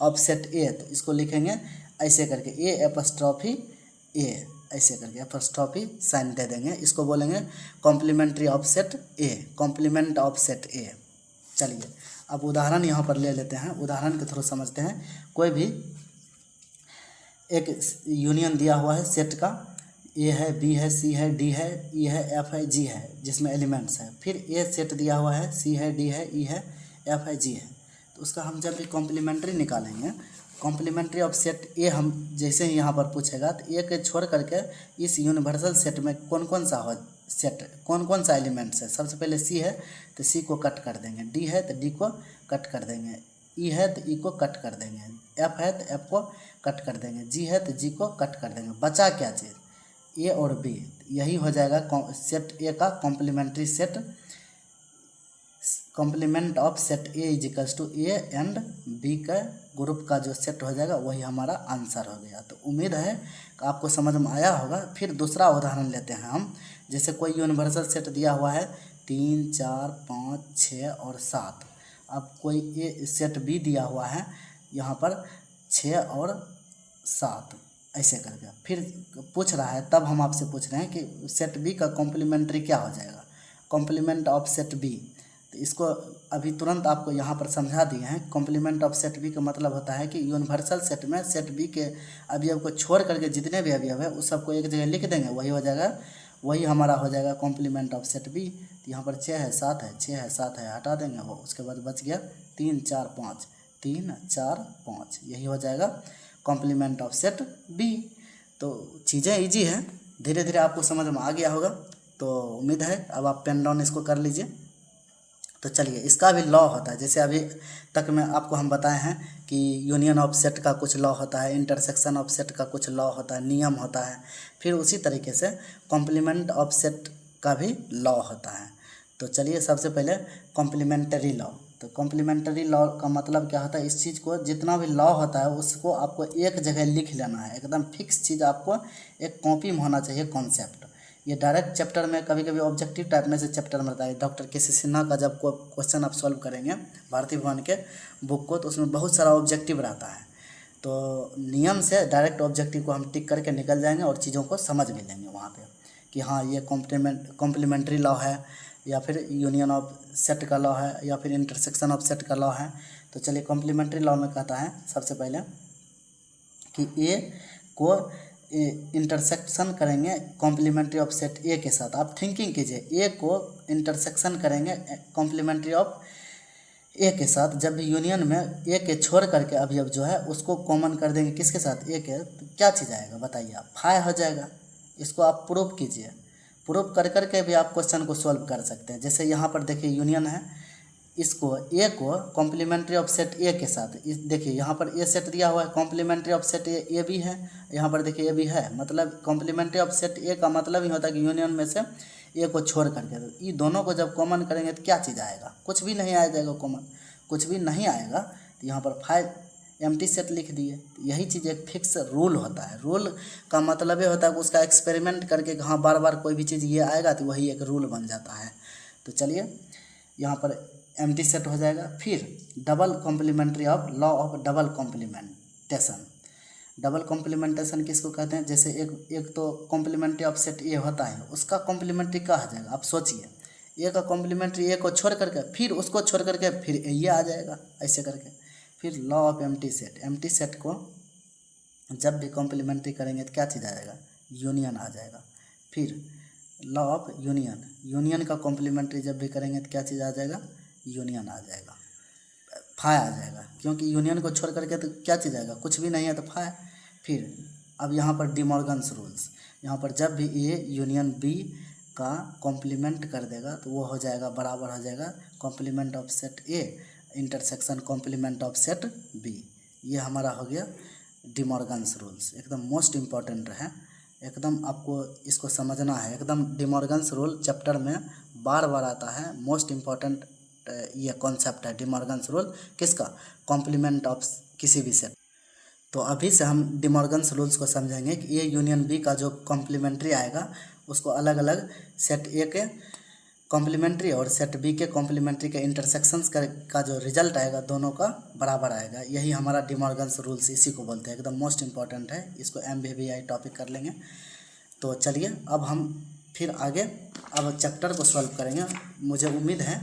ऑफ सेट ए, तो इसको लिखेंगे ऐसे करके ए एपस्ट्रॉफी ए, ऐसे करके एपस्ट्रॉफी साइन दे देंगे, इसको बोलेंगे complementary of set A, complement of set A. चलिए अब उदाहरण यहाँ पर ले लेते हैं, उदाहरण के थ्रू समझते हैं। कोई भी एक यूनियन दिया हुआ है सेट का, ए है, बी है, सी है, डी है, ई है, एफ है, जी है, जिसमें एलिमेंट्स है। फिर ए सेट दिया हुआ है, सी है, डी है, ई है, एफ है, जी है। तो उसका हम जब भी कॉम्प्लीमेंट्री निकालेंगे, कॉम्प्लीमेंट्री ऑफ सेट ए हम जैसे ही यहाँ पर पूछेगा तो ए के छोड़ करके इस यूनिवर्सल सेट में कौन कौन सा एलिमेंट्स है। सबसे पहले सी है तो सी को कट कर देंगे, डी है तो डी को कट कर देंगे, ई है तो ई को कट कर देंगे, एफ है तो एफ को कट कर देंगे, जी है तो जी को कट कर देंगे। बचा क्या चीज़, ए और बी। यही हो जाएगा सेट ए का complementary set. Complement of set A is equals to A and B का ग्रुप का जो सेट हो जाएगा वही हमारा आंसर हो गया। तो उम्मीद है कि आपको समझ में आया होगा। फिर दूसरा उदाहरण लेते हैं हम। जैसे कोई यूनिवर्सल सेट दिया हुआ है 3, 4, 5, 6 और 7। अब कोई ए सेट बी दिया हुआ है यहाँ पर 6 और 7 ऐसे करके। फिर पूछ रहा है, तब हम आपसे पूछ रहे हैं कि सेट बी का कॉम्प्लीमेंट्री क्या हो जाएगा, कॉम्प्लीमेंट ऑफ सेट बी। तो इसको अभी तुरंत आपको यहाँ पर समझा दिए हैं। कॉम्प्लीमेंट ऑफ सेट बी का मतलब होता है कि यूनिवर्सल सेट में सेट बी के अवयव को छोड़ करके जितने भी अवयव है उस सबको एक जगह लिख देंगे, वही हो जाएगा, वही हमारा हो जाएगा कॉम्प्लीमेंट ऑफ सेट बी। तो यहाँ पर 6 है 7 है, 6 है 7 है, हटा देंगे वो। उसके बाद बच गया 3, 4, 5, 3, 4, 5। यही हो जाएगा कॉम्प्लीमेंट ऑफ सेट बी। तो चीज़ें इजी हैं, धीरे धीरे आपको समझ में आ गया होगा। तो उम्मीद है अब आप पेन डाउन इसको कर लीजिए। तो चलिए, इसका भी लॉ होता है। जैसे अभी तक में आपको हम बताए हैं कि यूनियन ऑफ सेट का कुछ लॉ होता है, इंटरसेक्शन ऑफ सेट का कुछ लॉ होता है, नियम होता है। फिर उसी तरीके से कॉम्प्लीमेंट ऑफ सेट का भी लॉ होता है। तो चलिए, सबसे पहले कॉम्प्लीमेंट्री लॉ। तो कॉम्प्लीमेंट्री लॉ का मतलब क्या होता है, इस चीज़ को जितना भी लॉ होता है उसको आपको एक जगह लिख लेना है। एकदम फिक्स चीज़ आपको एक कॉपी में होना चाहिए कॉन्सेप्ट। ये डायरेक्ट चैप्टर में कभी कभी ऑब्जेक्टिव टाइप में से चैप्टर में रहता है। डॉक्टर के सी सिन्हा का जब क्वेश्चन आप सॉल्व करेंगे भारतीय भवन के बुक को, तो उसमें बहुत सारा ऑब्जेक्टिव रहता है। तो नियम से डायरेक्ट ऑब्जेक्टिव को हम टिक करके निकल जाएंगे और चीज़ों को समझ भी लेंगे वहाँ पे कि हाँ ये कॉम्प्लीमेंट्री लॉ है, या फिर यूनियन ऑफ सेट का लॉ है, या फिर इंटरसेक्शन ऑफ सेट का लॉ है। तो चलिए, कॉम्प्लीमेंट्री लॉ में कहता है सबसे पहले कि ए को इंटरसेक्शन करेंगे कॉम्प्लीमेंट्री ऑफ सेट ए के साथ। आप थिंकिंग कीजिए, ए को इंटरसेक्शन करेंगे कॉम्प्लीमेंट्री ऑफ ए के साथ। जब भी यूनियन में ए के छोड़ करके अवयव जो है उसको कॉमन कर देंगे किसके साथ, ए के, तो क्या चीज़ आएगा बताइए आप, फाई हो जाएगा। इसको आप प्रूव कीजिए, प्रूव कर करके भी आप क्वेश्चन को सॉल्व कर सकते हैं। जैसे यहाँ पर देखिए यूनियन है, इसको ए को कॉम्प्लीमेंट्री ऑफ सेट ए के साथ, इस देखिए यहाँ पर ए सेट दिया हुआ है, कॉम्प्लीमेंट्री ऑफ सेट ए भी है, यहाँ पर देखिए ए भी है। मतलब कॉम्प्लीमेंट्री ऑफ सेट ए का मतलब ही होता है कि यूनियन में से ए को छोड़ करके। तो ये दोनों को जब कॉमन करेंगे तो क्या चीज़ आएगा, कुछ भी नहीं आ जाएगा कॉमन, कुछ भी नहीं आएगा। तो यहाँ पर 5 एम्प्टी सेट लिख दिए। तो यही चीज़ एक फिक्स रूल होता है। रूल का मतलब ये होता है कि उसका एक्सपेरिमेंट करके हाँ बार बार कोई भी चीज़ ये आएगा तो वही एक रूल बन जाता है। तो चलिए, यहाँ पर एम्प्टी सेट हो जाएगा। फिर double complementary of law of double complementation. Double complementation किसको कहते हैं, जैसे एक तो कॉम्प्लीमेंट्री ऑफ सेट ए होता है, उसका कॉम्प्लीमेंट्री क्या आ जाएगा आप सोचिए। ए का कॉम्प्लीमेंट्री ए को छोड़ करके फिर उसको छोड़ करके फिर ये आ जाएगा ऐसे करके। फिर law of empty set, empty set को जब भी कॉम्प्लीमेंट्री करेंगे तो क्या चीज़ आएगा, यूनियन आ जाएगा। फिर लॉ ऑफ यूनियन, यूनियन का कॉम्प्लीमेंट्री जब भी करेंगे तो क्या चीज़ आ जाएगा, यूनियन आ जाएगा, फाई आ जाएगा। क्योंकि यूनियन को छोड़ करके तो क्या चीज़ आएगा, कुछ भी नहीं है तो फाई। फिर अब यहाँ पर डी मॉर्गन्स रूल्स, यहाँ पर जब भी ए यूनियन बी का कॉम्प्लीमेंट कर देगा तो वो हो जाएगा बराबर हो जाएगा complement of set A intersection complement of set B. ये हमारा हो गया डी मॉर्गन्स रूल्स। एकदम मोस्ट इम्पॉर्टेंट है, एकदम आपको इसको समझना है। एकदम डी मॉर्गन्स रूल चैप्टर में बार बार आता है। मोस्ट इम्पॉर्टेंट ये कॉन्सेप्ट है डी मॉर्गन्स रूल, किसका, कॉम्प्लीमेंट ऑफ किसी भी सेट। तो अभी से हम डी मॉर्गन्स रूल्स को समझेंगे कि ए यूनियन बी का जो कॉम्प्लीमेंट्री आएगा उसको अलग अलग सेट ए के कॉम्प्लीमेंट्री और सेट बी के कॉम्प्लीमेंट्री के इंटरसेक्शंस का जो रिजल्ट आएगा दोनों का बराबर आएगा। यही हमारा डी मॉर्गन्स रूल्स, इसी को बोलते हैं। एकदम मोस्ट इंपॉर्टेंट है, इसको MBBI टॉपिक कर लेंगे। तो चलिए, अब हम फिर आगे अब चैप्टर को सॉल्व करेंगे। मुझे उम्मीद है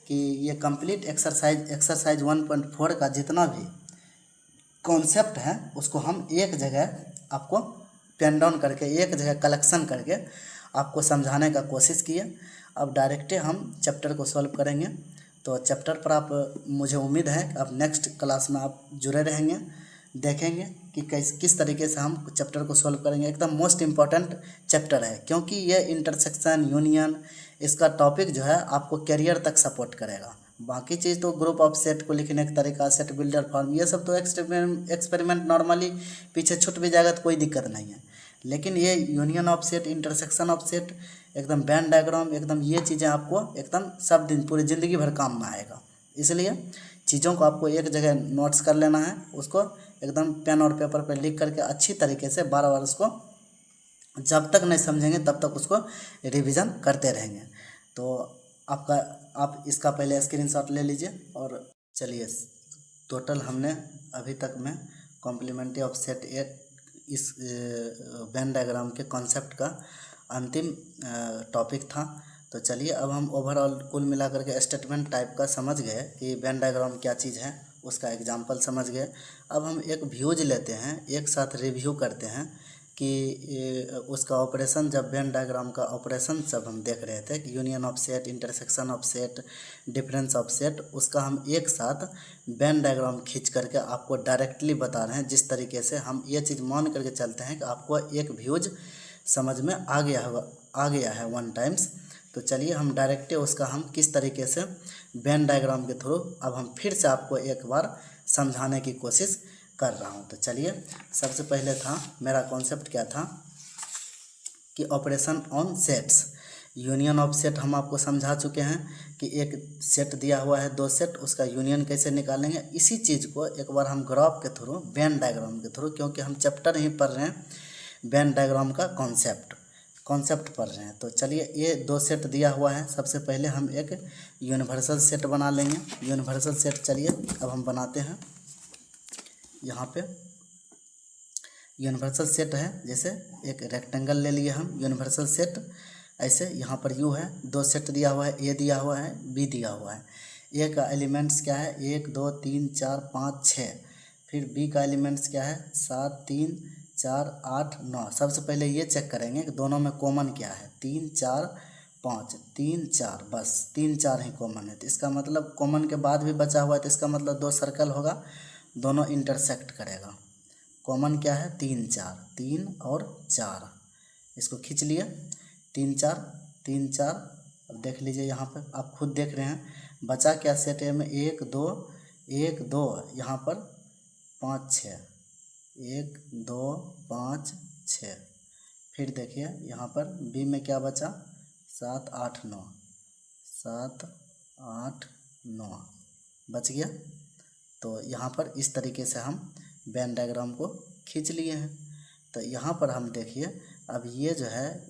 कि ये कंप्लीट एक्सरसाइज 1.4 का जितना भी कॉन्सेप्ट है उसको हम एक जगह आपको पेन डाउन करके एक जगह कलेक्शन करके आपको समझाने का कोशिश किए। अब डायरेक्ट हम चैप्टर को सॉल्व करेंगे। तो चैप्टर पर आप, मुझे उम्मीद है कि आप नेक्स्ट क्लास में आप जुड़े रहेंगे, देखेंगे कि किस तरीके से हम चैप्टर को सॉल्व करेंगे। एकदम मोस्ट इम्पॉर्टेंट चैप्टर है, क्योंकि ये इंटरसेक्शन, यूनियन, इसका टॉपिक जो है आपको कैरियर तक सपोर्ट करेगा। बाकी चीज़ तो ग्रुप ऑफ सेट को लिखने का तरीका, सेट बिल्डर फॉर्म, ये सब तो एक्सपेरिमेंट नॉर्मली पीछे छूट भी जाएगा तो कोई दिक्कत नहीं है। लेकिन ये union of set, intersection of set, एकदम वेन डायग्राम, एकदम ये चीज़ें आपको एकदम सब दिन पूरी ज़िंदगी भर काम में आएगा। इसलिए चीज़ों को आपको एक जगह नोट्स कर लेना है, उसको एकदम पेन और पेपर पर लिख करके अच्छी तरीके से बार बार उसको जब तक नहीं समझेंगे तब तक उसको रिवीजन करते रहेंगे। तो आप इसका पहले स्क्रीनशॉट ले लीजिए। और चलिए, टोटल हमने अभी तक में कॉम्प्लीमेंट्री ऑफ सेट ए इस वेन डायग्राम के कॉन्सेप्ट का अंतिम टॉपिक था। तो चलिए अब हम ओवरऑल कुल मिलाकर के स्टेटमेंट टाइप का समझ गए कि वेन डायग्राम क्या चीज़ है, उसका एग्जांपल समझ गए। अब हम एक व्यूज लेते हैं, एक साथ रिव्यू करते हैं कि उसका ऑपरेशन, जब वेन डायग्राम का ऑपरेशन सब हम देख रहे थे कि union of set, intersection of set, difference of set, उसका हम एक साथ वेन डायग्राम खींच करके आपको डायरेक्टली बता रहे हैं। जिस तरीके से हम ये चीज़ मान करके चलते हैं कि आपको एक व्यूज समझ में आ गया है वन टाइम्स। तो चलिए हम डायरेक्टली उसका हम किस तरीके से वेन डायग्राम के थ्रू अब हम फिर से आपको एक बार समझाने की कोशिश कर रहा हूँ। तो चलिए, सबसे पहले था मेरा कॉन्सेप्ट क्या था कि operation on sets. Union of set हम आपको समझा चुके हैं कि एक सेट दिया हुआ है, दो सेट, उसका यूनियन कैसे निकालेंगे। इसी चीज़ को एक बार हम ग्राफ के थ्रू, वेन डायग्राम के थ्रू, क्योंकि हम चैप्टर ही पढ़ रहे हैं वेन डायग्राम का कॉन्सेप्ट पढ़ रहे हैं। तो चलिए, ये दो सेट दिया हुआ है, सबसे पहले हम एक यूनिवर्सल सेट बना लेंगे। यूनिवर्सल सेट चलिए अब हम बनाते हैं। यहाँ पे यूनिवर्सल सेट है, जैसे एक रेक्टेंगल ले लिए हम, यूनिवर्सल सेट ऐसे। यहाँ पर यू है, दो सेट दिया हुआ है, ए दिया हुआ है, बी दिया हुआ है। ए का एलिमेंट्स क्या है, 1 2 3 4 5 6। फिर बी का एलिमेंट्स क्या है, 7 3 4 8 9। सबसे पहले ये चेक करेंगे कि दोनों में कॉमन क्या है, 3 4 5, 3 4, बस 3 4 ही कॉमन है। तो इसका मतलब कॉमन के बाद भी बचा हुआ है, तो इसका मतलब दो सर्कल होगा, दोनों इंटरसेक्ट करेगा। कॉमन क्या है, 3 4, 3 और 4, इसको खींच लिए, 3 4 3 4। अब देख लीजिए यहाँ पर, आप खुद देख रहे हैं बचा क्या सेट ए में, 1 2 1 2, यहाँ पर 5 6, 1 2 5 6। फिर देखिए यहाँ पर बी में क्या बचा, 7 8 9, 7 8 9 बच गया। तो यहाँ पर इस तरीके से हम वेन डायग्राम को खींच लिए हैं। तो यहाँ पर हम देखिए, अब ये जो है,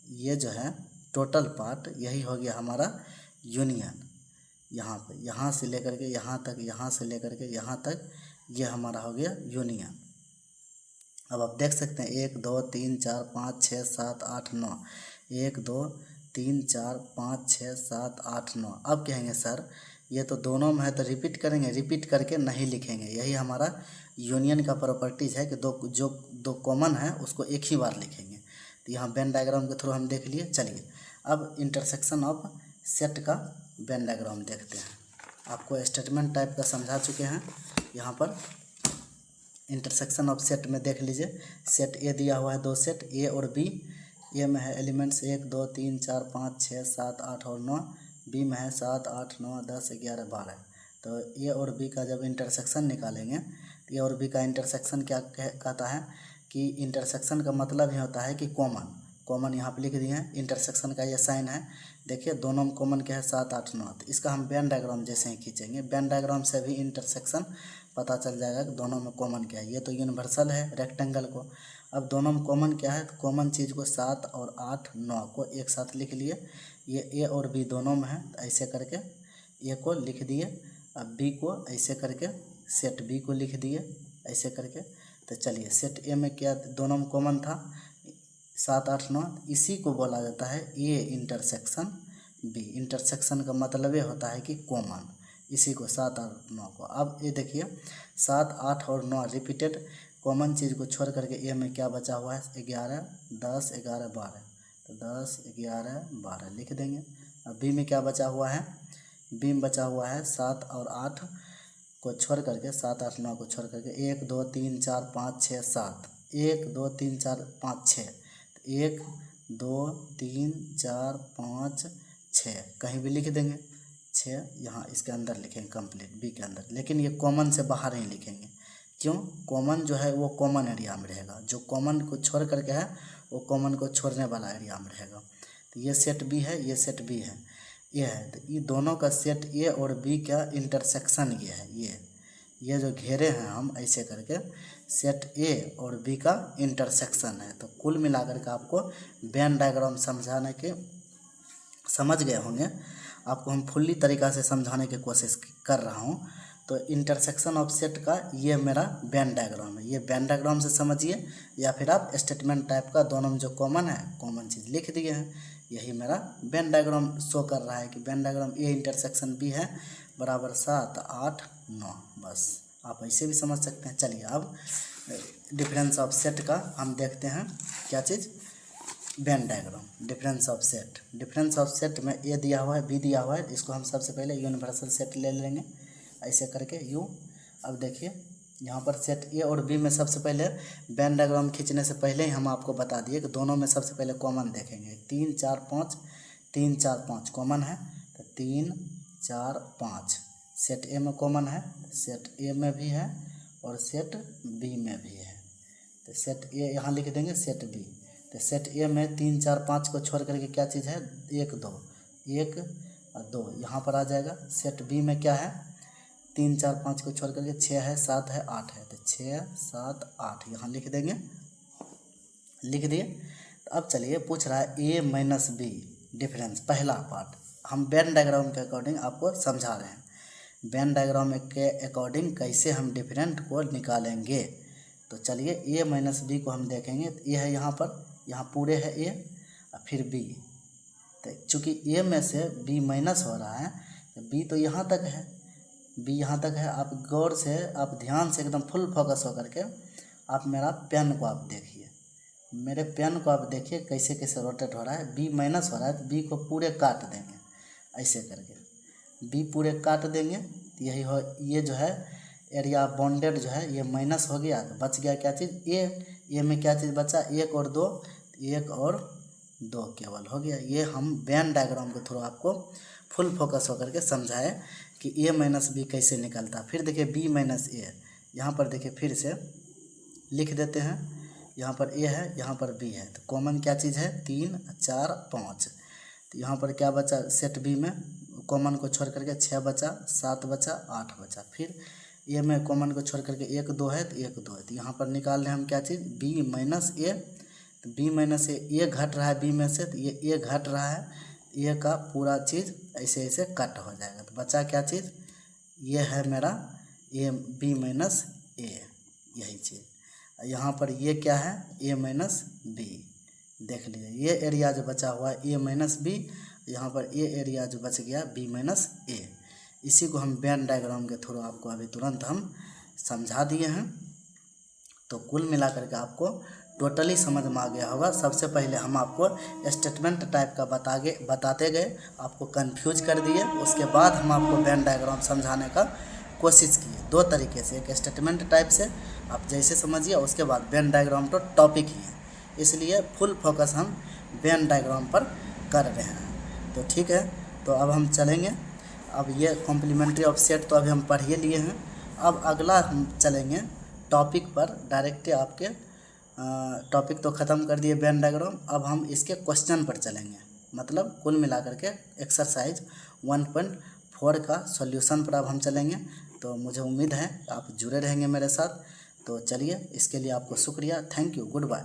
ये जो है टोटल पार्ट, यही हो गया हमारा यूनियन। यहाँ पे, यहाँ से लेकर के यहाँ तक, यहाँ से लेकर के यहाँ तक, ये हमारा हो गया यूनियन। अब आप देख सकते हैं 1 2 3 4 5 6 7 8 9, 1 2 3 4 5 6 7 8 9। अब कहेंगे सर ये तो दोनों में है, तो रिपीट करेंगे, रिपीट करके नहीं लिखेंगे। यही हमारा यूनियन का प्रॉपर्टीज़ है कि दो कॉमन है उसको एक ही बार लिखेंगे। तो यहाँ वेन डायग्राम के थ्रू हम देख लिए। चलिए अब इंटरसेक्शन ऑफ सेट का वेन डायग्राम देखते हैं। आपको स्टेटमेंट टाइप का समझा चुके हैं। यहाँ पर इंटरसेक्शन ऑफ सेट में देख लीजिए, सेट ए दिया हुआ है, दो सेट ए और बी। ए में है एलिमेंट्स 1 2 3 4 5 6 7 8 और 9। बी में है 7 8 9 10 11 12। तो ए और बी का जब इंटरसेक्शन निकालेंगे, तो ए और बी का इंटरसेक्शन क्या कहता है कि इंटरसेक्शन का मतलब ही होता है कि कॉमन यहाँ पे लिख दिए हैं। इंटरसेक्शन का ये साइन है, देखिए दोनों में कॉमन क्या है, 7 8 9। तो इसका हम वेन डायग्राम जैसे ही खींचेंगे, वेन डायग्राम से भी इंटरसेक्शन पता चल जाएगा कि दोनों में कॉमन क्या है। ये तो यूनिवर्सल है रेक्टेंगल को। अब दोनों में कॉमन क्या है, तो कॉमन चीज़ को 7 और 8 9 को एक साथ लिख लिए। ये ए और बी दोनों में है, तो ऐसे करके ए को लिख दिए। अब बी को ऐसे करके सेट बी को लिख दिए, ऐसे करके। तो चलिए, सेट ए में क्या दोनों में कॉमन था, 7 8 9। इसी को बोला जाता है ए इंटरसेक्शन बी। इंटरसेक्शन का मतलब ये होता है कि कॉमन, इसी को 7 और 9 को। अब ये देखिए 7 8 और 9 रिपीटेड, कॉमन चीज़ को छोड़ करके ए में क्या बचा हुआ है, 11 10 11 12। तो 10 11 12 लिख देंगे। अब बी में क्या बचा हुआ है, बी में बचा हुआ है 7 और 8 को छोड़ करके, 7 8 9 को छोड़ करके 1 2 3 4 5 6 7, 1 2 3 4 5 6, 1 2 3 4 5 6 कहीं भी लिख देंगे 6, यहाँ इसके अंदर लिखेंगे कंप्लीट बी के अंदर, लेकिन ये कॉमन से बाहर ही लिखेंगे। क्यों, कॉमन जो है वो कॉमन एरिया में रहेगा, जो कॉमन को छोड़ करके है वो कॉमन को छोड़ने वाला एरिया में रहेगा। तो ये सेट बी है, ये सेट बी है, ये है, तो ये दोनों का सेट ए और बी का इंटरसेक्शन ये है, ये जो घेरे हैं हम ऐसे करके सेट ए और बी का इंटरसेक्शन है। तो कुल मिलाकर के आपको वेन डायग्राम समझाने के समझ गए होंगे, आपको हम फुल्ली तरीक़ा से समझाने की कोशिश कर रहा हूँ। तो इंटरसेक्शन ऑफ सेट का ये मेरा वेन डायग्राम है, ये वेन डायग्राम से समझिए, या फिर आप स्टेटमेंट टाइप का दोनों में जो कॉमन है कॉमन चीज़ लिख दिए हैं। यही मेरा वेन डायग्राम शो कर रहा है कि Venn diagram A intersection B है बराबर 7 8 9, बस आप ऐसे भी समझ सकते हैं। चलिए अब डिफरेंस ऑफ सेट का हम देखते हैं क्या चीज़, Venn diagram difference of set. Difference of set में ए दिया हुआ है, बी दिया हुआ है, इसको हम सबसे पहले यूनिवर्सल सेट ले लेंगे ऐसे करके यू। अब देखिए यहाँ पर सेट ए और बी में सबसे पहले वेन डायग्राम खींचने से पहले ही हम आपको बता दिए कि दोनों में सबसे पहले कॉमन देखेंगे, 3 4 5, 3 4 5 कॉमन है, तो 3 4 5 सेट ए में कॉमन है, सेट ए में भी है और सेट बी में भी है। तो सेट ए यहाँ लिख देंगे, सेट बी, तो सेट ए में 3 4 5 को छोड़ करके क्या चीज़ है, 1 2, 1 और 2 यहाँ पर आ जाएगा। सेट बी में क्या है, 3 4 5 को छोड़ करके 6 है 7 है 8 है, तो 6 7 8 यहाँ लिख देंगे, लिख दिए। तो अब चलिए पूछ रहा है ए माइनस बी डिफरेंस, पहला पार्ट हम वेन डायग्राम के अकॉर्डिंग आपको समझा रहे हैं, वेन डायग्राम के अकॉर्डिंग कैसे हम डिफरेंट को निकालेंगे। तो चलिए ए माइनस बी को हम देखेंगे, तो ए है यहाँ पर, यहाँ पूरे है ए और फिर बी, तो चूँकि ए में से बी माइनस हो रहा है तो बी तो यहाँ तक है, बी यहाँ तक है। आप गौर से, आप ध्यान से एकदम फुल फोकस होकर के आप मेरा पेन को आप देखिए, मेरे पेन को आप देखिए कैसे कैसे रोटेट हो रहा है। बी माइनस हो रहा है तो बी को पूरे काट देंगे ऐसे करके, बी पूरे काट देंगे, तो यही हो, ये जो है एरिया बॉन्डेड जो है ये माइनस हो गया, तो बच गया क्या चीज़, ए में क्या चीज़ बचा, 1 और 2, 1 और 2 केवल हो गया। ये हम वेन डायग्राम के थ्रू आपको फुल फोकस होकर के समझाए कि ए माइनस बी कैसे निकलता। फिर देखिए बी माइनस ए, यहाँ पर देखिए फिर से लिख देते हैं, यहाँ पर ए है यहाँ पर बी है, तो कॉमन क्या चीज़ है, 3 4 5, तो यहाँ पर क्या बचा, सेट बी में कॉमन को छोड़ करके 6 बचा, 7 बचा, 8 बचा। फिर ए में कॉमन को छोड़ करके 1 2 है तो 1 2 है, तो यहाँ पर निकाल रहे हैं हम क्या चीज़, बी माइनस ए, तो बी माइनस ए घट रहा है बी में से, तो ये ए घट रहा है, ए का पूरा चीज़ ऐसे ऐसे कट हो जाएगा, तो बचा क्या चीज़, ये है मेरा ए बी माइनस ए, यही चीज़। यहाँ पर ये क्या है, ए माइनस बी, देख लीजिए ये एरिया जो बचा हुआ है ए माइनस बी, यहाँ पर ए एरिया जो बच गया बी माइनस ए। इसी को हम वेन डायग्राम के थ्रू आपको अभी तुरंत हम समझा दिए हैं। तो कुल मिलाकर के आपको टोटली समझ में आ गया होगा। सबसे पहले हम आपको स्टेटमेंट टाइप का बताते गए, आपको कंफ्यूज कर दिए, उसके बाद हम आपको वेन डायग्राम समझाने का कोशिश किए 2 तरीके से, एक स्टेटमेंट टाइप से आप जैसे समझिए, उसके बाद वेन डायग्राम तो टॉपिक ही है, इसलिए फुल फोकस हम वेन डायग्राम पर कर रहे हैं। तो ठीक है, तो अब हम चलेंगे, अब ये कॉम्प्लीमेंट्री ऑफ सेट तो अभी हम पढ़ ही लिए हैं। अब अगला हम चलेंगे टॉपिक पर डायरेक्ट, आपके टॉपिक तो ख़त्म कर दिए वेन डायग्राम, अब हम इसके क्वेश्चन पर चलेंगे, मतलब कुल मिलाकर के एक्सरसाइज 1.4 का सॉल्यूशन पर अब हम चलेंगे। तो मुझे उम्मीद है आप जुड़े रहेंगे मेरे साथ। तो चलिए, इसके लिए आपको शुक्रिया, थैंक यू, गुड बाय।